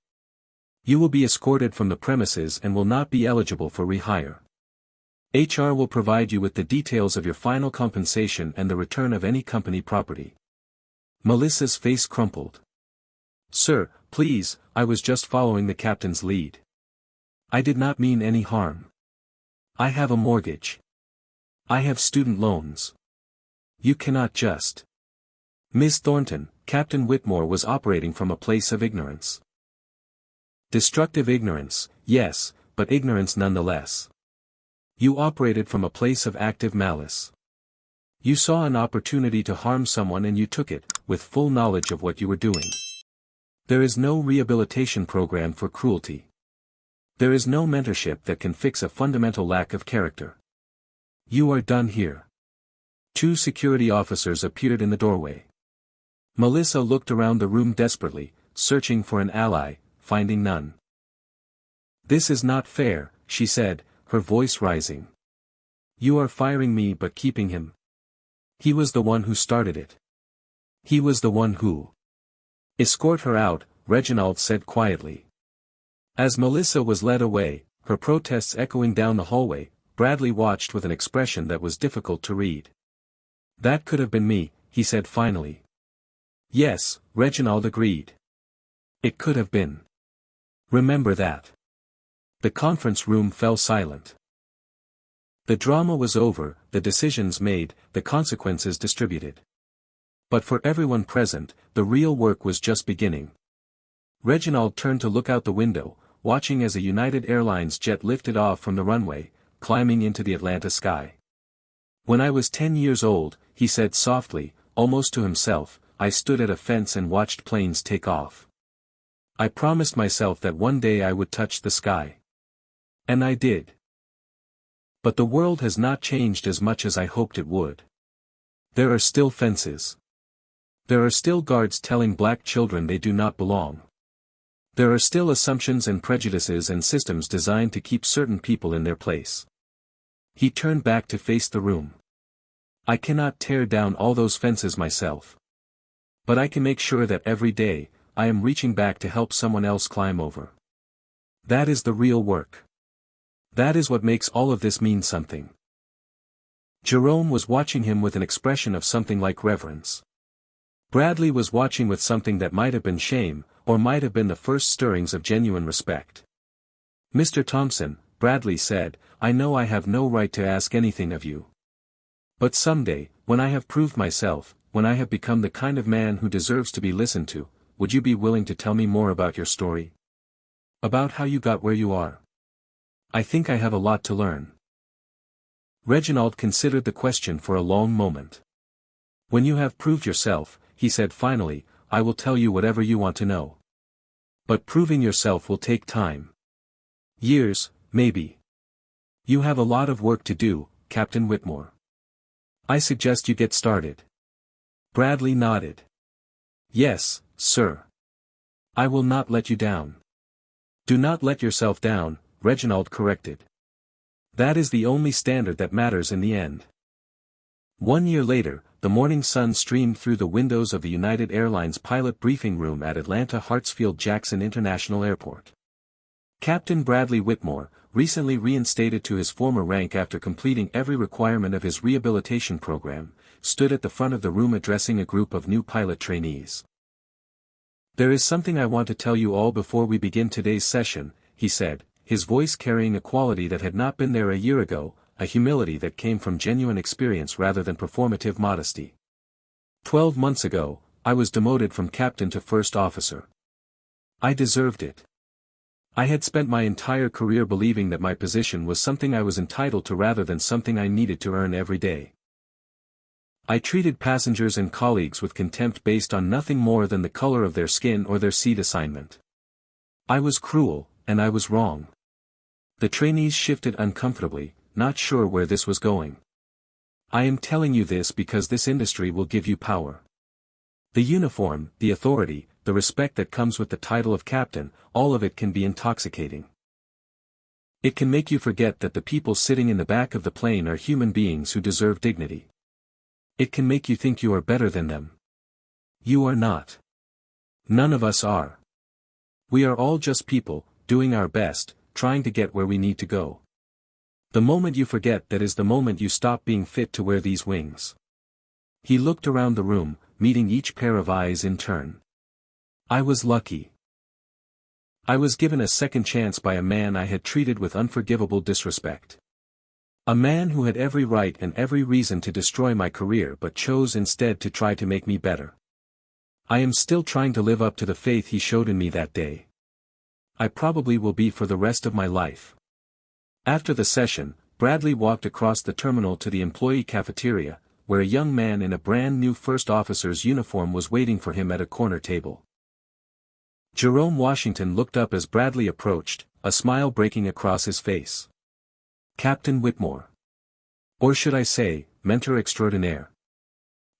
You will be escorted from the premises and will not be eligible for rehire. HR will provide you with the details of your final compensation and the return of any company property. Melissa's face crumpled. Sir, please, I was just following the captain's lead. I did not mean any harm. I have a mortgage. I have student loans. You cannot just. Miss Thornton, Captain Whitmore was operating from a place of ignorance. Destructive ignorance, yes, but ignorance nonetheless. You operated from a place of active malice. You saw an opportunity to harm someone and you took it, with full knowledge of what you were doing. There is no rehabilitation program for cruelty. There is no mentorship that can fix a fundamental lack of character. You are done here. 2 security officers appeared in the doorway. Melissa looked around the room desperately, searching for an ally, finding none. "This is not fair," she said, her voice rising. "You are firing me but keeping him. He was the one who started it. He was the one who—" "Escort her out," Reginald said quietly. As Melissa was led away, her protests echoing down the hallway, Bradley watched with an expression that was difficult to read. "That could have been me," he said finally. "Yes," Reginald agreed. "It could have been. Remember that." The conference room fell silent. The drama was over, the decisions made, the consequences distributed. But for everyone present, the real work was just beginning. Reginald turned to look out the window, watching as a United Airlines jet lifted off from the runway, climbing into the Atlanta sky. "When I was 10 years old," he said softly, almost to himself, "I stood at a fence and watched planes take off. I promised myself that one day I would touch the sky. And I did. But the world has not changed as much as I hoped it would. There are still fences. There are still guards telling black children they do not belong. There are still assumptions and prejudices and systems designed to keep certain people in their place." He turned back to face the room. "I cannot tear down all those fences myself. But I can make sure that every day, I am reaching back to help someone else climb over. That is the real work. That is what makes all of this mean something." Jerome was watching him with an expression of something like reverence. Bradley was watching with something that might have been shame, or might have been the first stirrings of genuine respect. "Mr. Thompson," Bradley said, "I know I have no right to ask anything of you. But someday, when I have proved myself, when I have become the kind of man who deserves to be listened to, would you be willing to tell me more about your story? About how you got where you are? I think I have a lot to learn." Reginald considered the question for a long moment. "When you have proved yourself," he said finally, "I will tell you whatever you want to know. But proving yourself will take time. Years, maybe. You have a lot of work to do, Captain Whitmore. I suggest you get started." Bradley nodded. "Yes, sir. I will not let you down." "Do not let yourself down," Reginald corrected. "That is the only standard that matters in the end." 1 year later, the morning sun streamed through the windows of the United Airlines pilot briefing room at Atlanta Hartsfield-Jackson International Airport. Captain Bradley Whitmore, recently reinstated to his former rank after completing every requirement of his rehabilitation program, stood at the front of the room addressing a group of new pilot trainees. "There is something I want to tell you all before we begin today's session," he said, his voice carrying a quality that had not been there a year ago, a humility that came from genuine experience rather than performative modesty. 12 months ago, I was demoted from captain to first officer. I deserved it. I had spent my entire career believing that my position was something I was entitled to rather than something I needed to earn every day. I treated passengers and colleagues with contempt based on nothing more than the color of their skin or their seat assignment. I was cruel, and I was wrong." The trainees shifted uncomfortably, not sure where this was going. "I am telling you this because this industry will give you power. The uniform, the authority, the respect that comes with the title of captain, all of it can be intoxicating. It can make you forget that the people sitting in the back of the plane are human beings who deserve dignity. It can make you think you are better than them. You are not. None of us are. We are all just people, doing our best, trying to get where we need to go. The moment you forget that is the moment you stop being fit to wear these wings." He looked around the room, meeting each pair of eyes in turn. "I was lucky. I was given a second chance by a man I had treated with unforgivable disrespect. A man who had every right and every reason to destroy my career but chose instead to try to make me better. I am still trying to live up to the faith he showed in me that day. I probably will be for the rest of my life. After the session, Bradley walked across the terminal to the employee cafeteria, where a young man in a brand new first officer's uniform was waiting for him at a corner table. Jerome Washington looked up as Bradley approached, a smile breaking across his face. Captain Whitmore. Or should I say, mentor extraordinaire.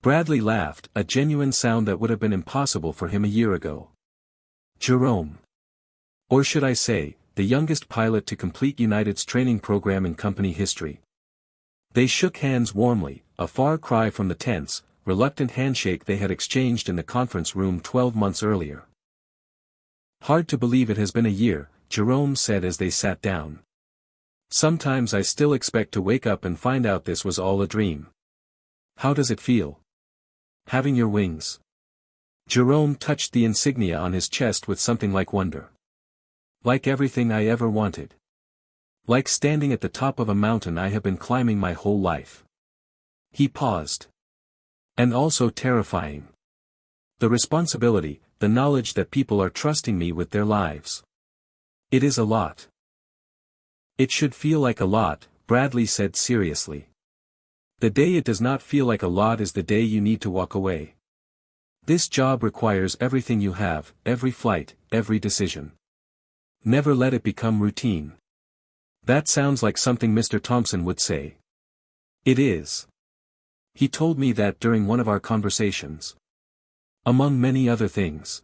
Bradley laughed, a genuine sound that would have been impossible for him a year ago. Jerome. Or should I say, the youngest pilot to complete United's training program in company history. They shook hands warmly, a far cry from the tense, reluctant handshake they had exchanged in the conference room 12 months earlier. Hard to believe it has been a year, Jerome said as they sat down. Sometimes I still expect to wake up and find out this was all a dream. How does it feel? Having your wings. Jerome touched the insignia on his chest with something like wonder. Like everything I ever wanted. Like standing at the top of a mountain I have been climbing my whole life. He paused. And also terrifying. The responsibility, the knowledge that people are trusting me with their lives. It is a lot. It should feel like a lot, Bradley said seriously. The day it does not feel like a lot is the day you need to walk away. This job requires everything you have, every flight, every decision. Never let it become routine. That sounds like something Mr. Thompson would say. It is. He told me that during one of our conversations. Among many other things.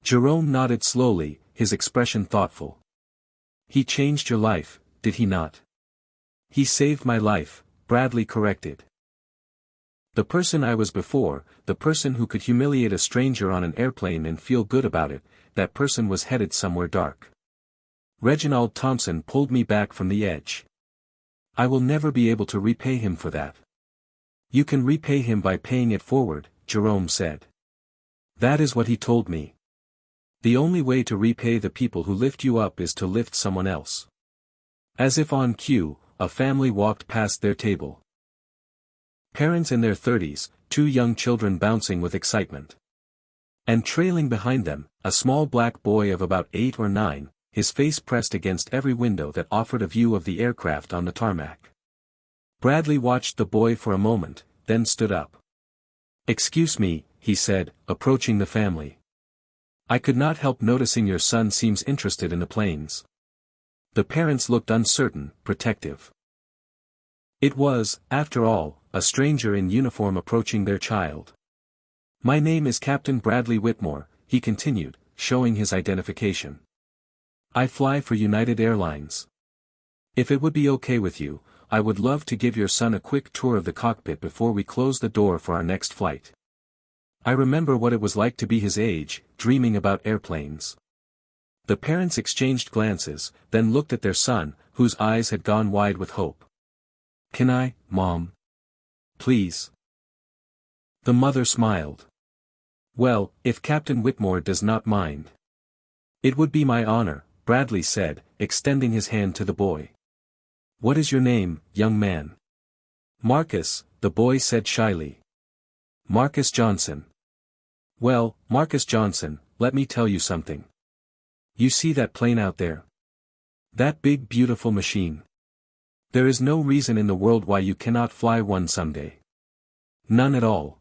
Jerome nodded slowly, his expression thoughtful. He changed your life, did he not? He saved my life, Bradley corrected. The person I was before, the person who could humiliate a stranger on an airplane and feel good about it, that person was headed somewhere dark. Reginald Thompson pulled me back from the edge. I will never be able to repay him for that. You can repay him by paying it forward, Jerome said. That is what he told me. The only way to repay the people who lift you up is to lift someone else. As if on cue, a family walked past their table. Parents in their 30s, two young children bouncing with excitement. And trailing behind them, a small black boy of about 8 or 9, his face pressed against every window that offered a view of the aircraft on the tarmac. Bradley watched the boy for a moment, then stood up. Excuse me, he said, approaching the family. I could not help noticing your son seems interested in the planes. The parents looked uncertain, protective. It was, after all, a stranger in uniform approaching their child. My name is Captain Bradley Whitmore, he continued, showing his identification. I fly for United Airlines. If it would be okay with you, I would love to give your son a quick tour of the cockpit before we close the door for our next flight. I remember what it was like to be his age, dreaming about airplanes. The parents exchanged glances, then looked at their son, whose eyes had gone wide with hope. Can I, Mom? Please. The mother smiled. Well, if Captain Whitmore does not mind. It would be my honor, Bradley said, extending his hand to the boy. What is your name, young man? Marcus, the boy said shyly. Marcus Johnson. Well, Marcus Johnson, let me tell you something. You see that plane out there? That big beautiful machine. There is no reason in the world why you cannot fly one someday. None at all.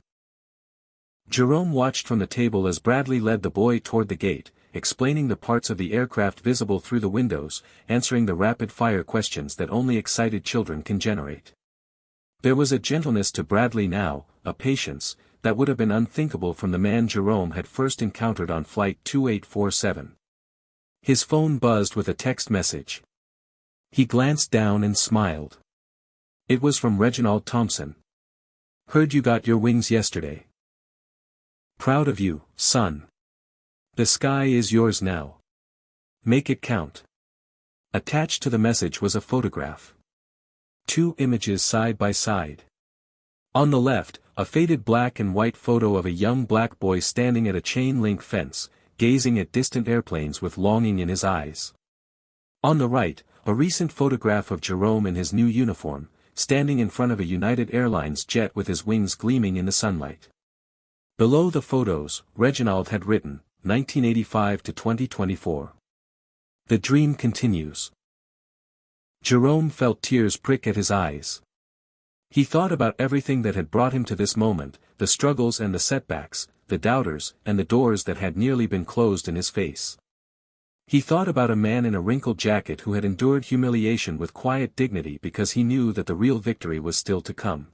Jerome watched from the table as Bradley led the boy toward the gate, explaining the parts of the aircraft visible through the windows, answering the rapid-fire questions that only excited children can generate. There was a gentleness to Bradley now, a patience, that would have been unthinkable from the man Jerome had first encountered on Flight 2847. His phone buzzed with a text message. He glanced down and smiled. It was from Reginald Thompson. Heard you got your wings yesterday. Proud of you, son. The sky is yours now. Make it count. Attached to the message was a photograph. 2 images side by side. On the left, a faded black and white photo of a young black boy standing at a chain-link fence, gazing at distant airplanes with longing in his eyes. On the right, a recent photograph of Jerome in his new uniform, standing in front of a United Airlines jet with his wings gleaming in the sunlight. Below the photos, Reginald had written, 1985 to 2024. The dream continues. Jerome felt tears prick at his eyes. He thought about everything that had brought him to this moment, the struggles and the setbacks, the doubters and the doors that had nearly been closed in his face. He thought about a man in a wrinkled jacket who had endured humiliation with quiet dignity because he knew that the real victory was still to come.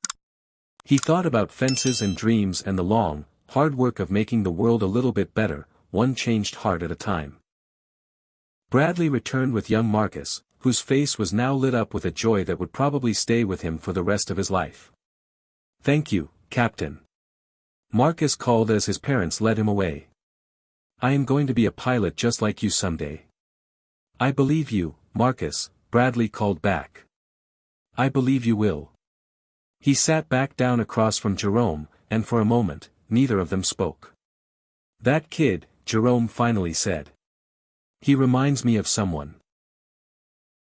He thought about fences and dreams and the long, hard work of making the world a little bit better, one changed heart at a time. Bradley returned with young Marcus, whose face was now lit up with a joy that would probably stay with him for the rest of his life. "Thank you, Captain," Marcus called as his parents led him away. "I am going to be a pilot just like you someday." "I believe you, Marcus," Bradley called back. "I believe you will." He sat back down across from Jerome, and for a moment, neither of them spoke. "That kid," Jerome finally said. "He reminds me of someone."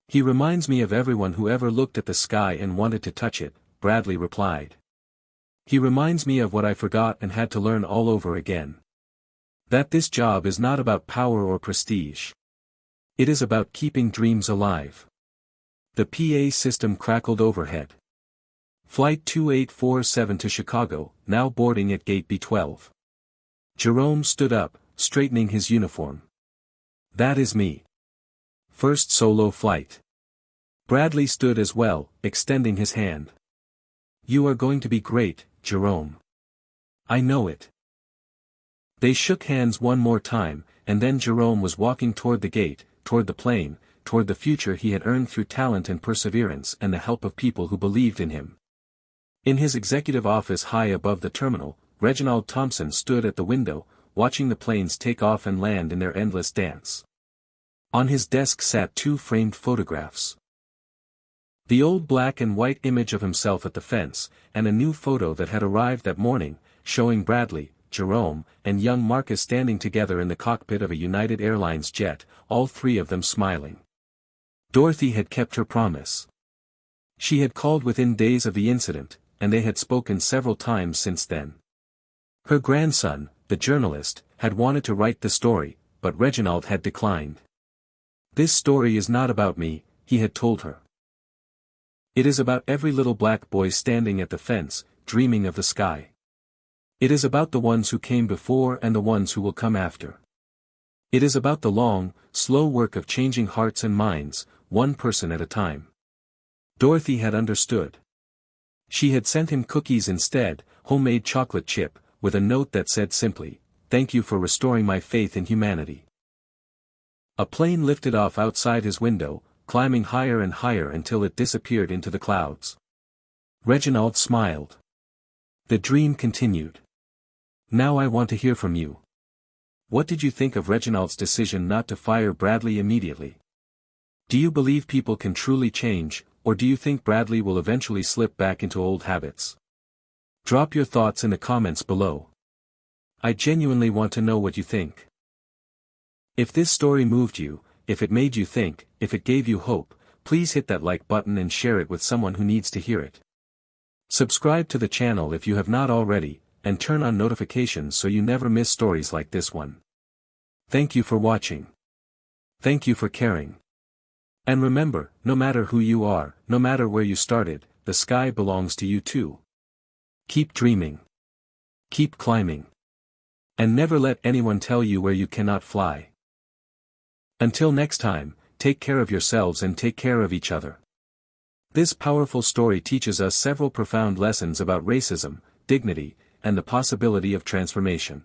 "He reminds me of everyone who ever looked at the sky and wanted to touch it," Bradley replied. "He reminds me of what I forgot and had to learn all over again. That this job is not about power or prestige. It is about keeping dreams alive." The PA system crackled overhead. "Flight 2847 to Chicago, now boarding at gate B12. Jerome stood up, straightening his uniform. "That is me. First solo flight." Bradley stood as well, extending his hand. "You are going to be great, Jerome. I know it." They shook hands one more time, and then Jerome was walking toward the gate, toward the plane, toward the future he had earned through talent and perseverance and the help of people who believed in him. In his executive office high above the terminal, Reginald Thompson stood at the window, watching the planes take off and land in their endless dance. On his desk sat 2 framed photographs. The old black and white image of himself at the fence, and a new photo that had arrived that morning, showing Bradley, Jerome, and young Marcus standing together in the cockpit of a United Airlines jet, all 3 of them smiling. Dorothy had kept her promise. She had called within days of the incident, and they had spoken several times since then. Her grandson, the journalist, had wanted to write the story, but Reginald had declined. "This story is not about me," he had told her. "It is about every little black boy standing at the fence, dreaming of the sky. It is about the ones who came before and the ones who will come after. It is about the long, slow work of changing hearts and minds, one person at a time." Dorothy had understood. She had sent him cookies instead, homemade chocolate chip, with a note that said simply, "Thank you for restoring my faith in humanity." A plane lifted off outside his window, climbing higher and higher until it disappeared into the clouds. Reginald smiled. The dream continued. "Now I want to hear from you. What did you think of Reginald's decision not to fire Bradley immediately? Do you believe people can truly change, or do you think Bradley will eventually slip back into old habits? Drop your thoughts in the comments below. I genuinely want to know what you think. If this story moved you, if it made you think, if it gave you hope, please hit that like button and share it with someone who needs to hear it. Subscribe to the channel if you have not already, and turn on notifications so you never miss stories like this one. Thank you for watching. Thank you for caring. And remember, no matter who you are, no matter where you started, the sky belongs to you too. Keep dreaming. Keep climbing. And never let anyone tell you where you cannot fly. Until next time, take care of yourselves and take care of each other. This powerful story teaches us several profound lessons about racism, dignity, and the possibility of transformation.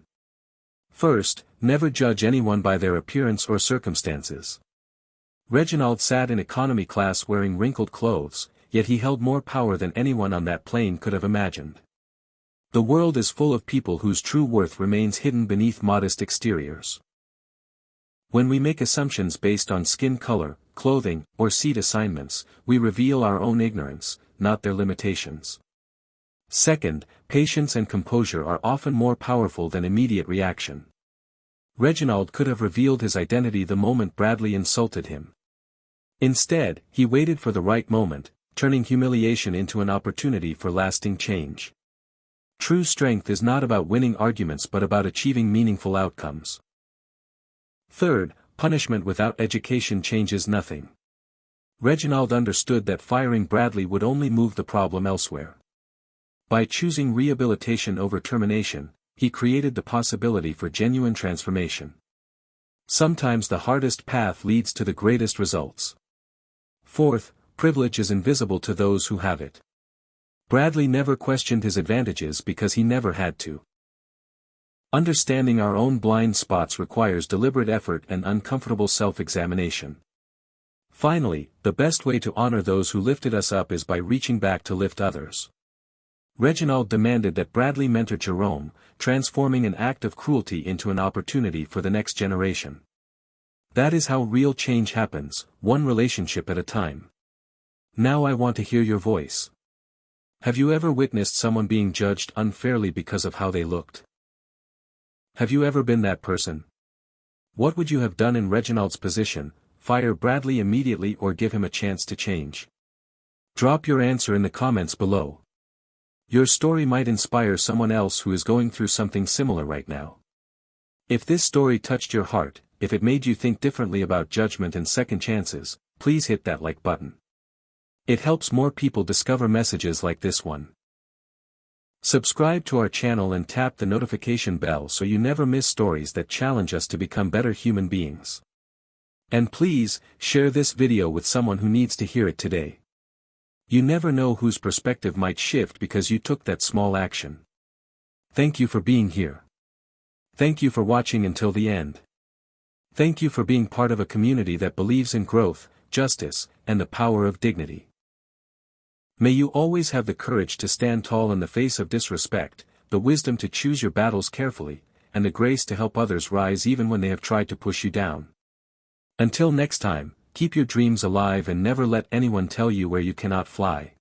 First, never judge anyone by their appearance or circumstances. Reginald sat in economy class wearing wrinkled clothes, yet he held more power than anyone on that plane could have imagined. The world is full of people whose true worth remains hidden beneath modest exteriors. When we make assumptions based on skin color, clothing, or seat assignments, we reveal our own ignorance, not their limitations. Second, patience and composure are often more powerful than immediate reaction. Reginald could have revealed his identity the moment Bradley insulted him. Instead, he waited for the right moment, turning humiliation into an opportunity for lasting change. True strength is not about winning arguments but about achieving meaningful outcomes. Third, Punishment without education changes nothing. Reginald understood that firing Bradley would only move the problem elsewhere. By choosing rehabilitation over termination, he created the possibility for genuine transformation. Sometimes the hardest path leads to the greatest results. Fourth, privilege is invisible to those who have it. Bradley never questioned his advantages because he never had to. Understanding our own blind spots requires deliberate effort and uncomfortable self-examination. Finally, the best way to honor those who lifted us up is by reaching back to lift others. Reginald demanded that Bradley mentor Jerome, transforming an act of cruelty into an opportunity for the next generation. That is how real change happens, one relationship at a time. Now I want to hear your voice. Have you ever witnessed someone being judged unfairly because of how they looked? Have you ever been that person? What would you have done in Reginald's position, fire Bradley immediately or give him a chance to change? Drop your answer in the comments below. Your story might inspire someone else who is going through something similar right now. If this story touched your heart, if it made you think differently about judgment and second chances, please hit that like button. It helps more people discover messages like this one. Subscribe to our channel and tap the notification bell so you never miss stories that challenge us to become better human beings. And please, share this video with someone who needs to hear it today. You never know whose perspective might shift because you took that small action. Thank you for being here. Thank you for watching until the end. Thank you for being part of a community that believes in growth, justice, and the power of dignity. May you always have the courage to stand tall in the face of disrespect, the wisdom to choose your battles carefully, and the grace to help others rise even when they have tried to push you down. Until next time, keep your dreams alive and never let anyone tell you where you cannot fly.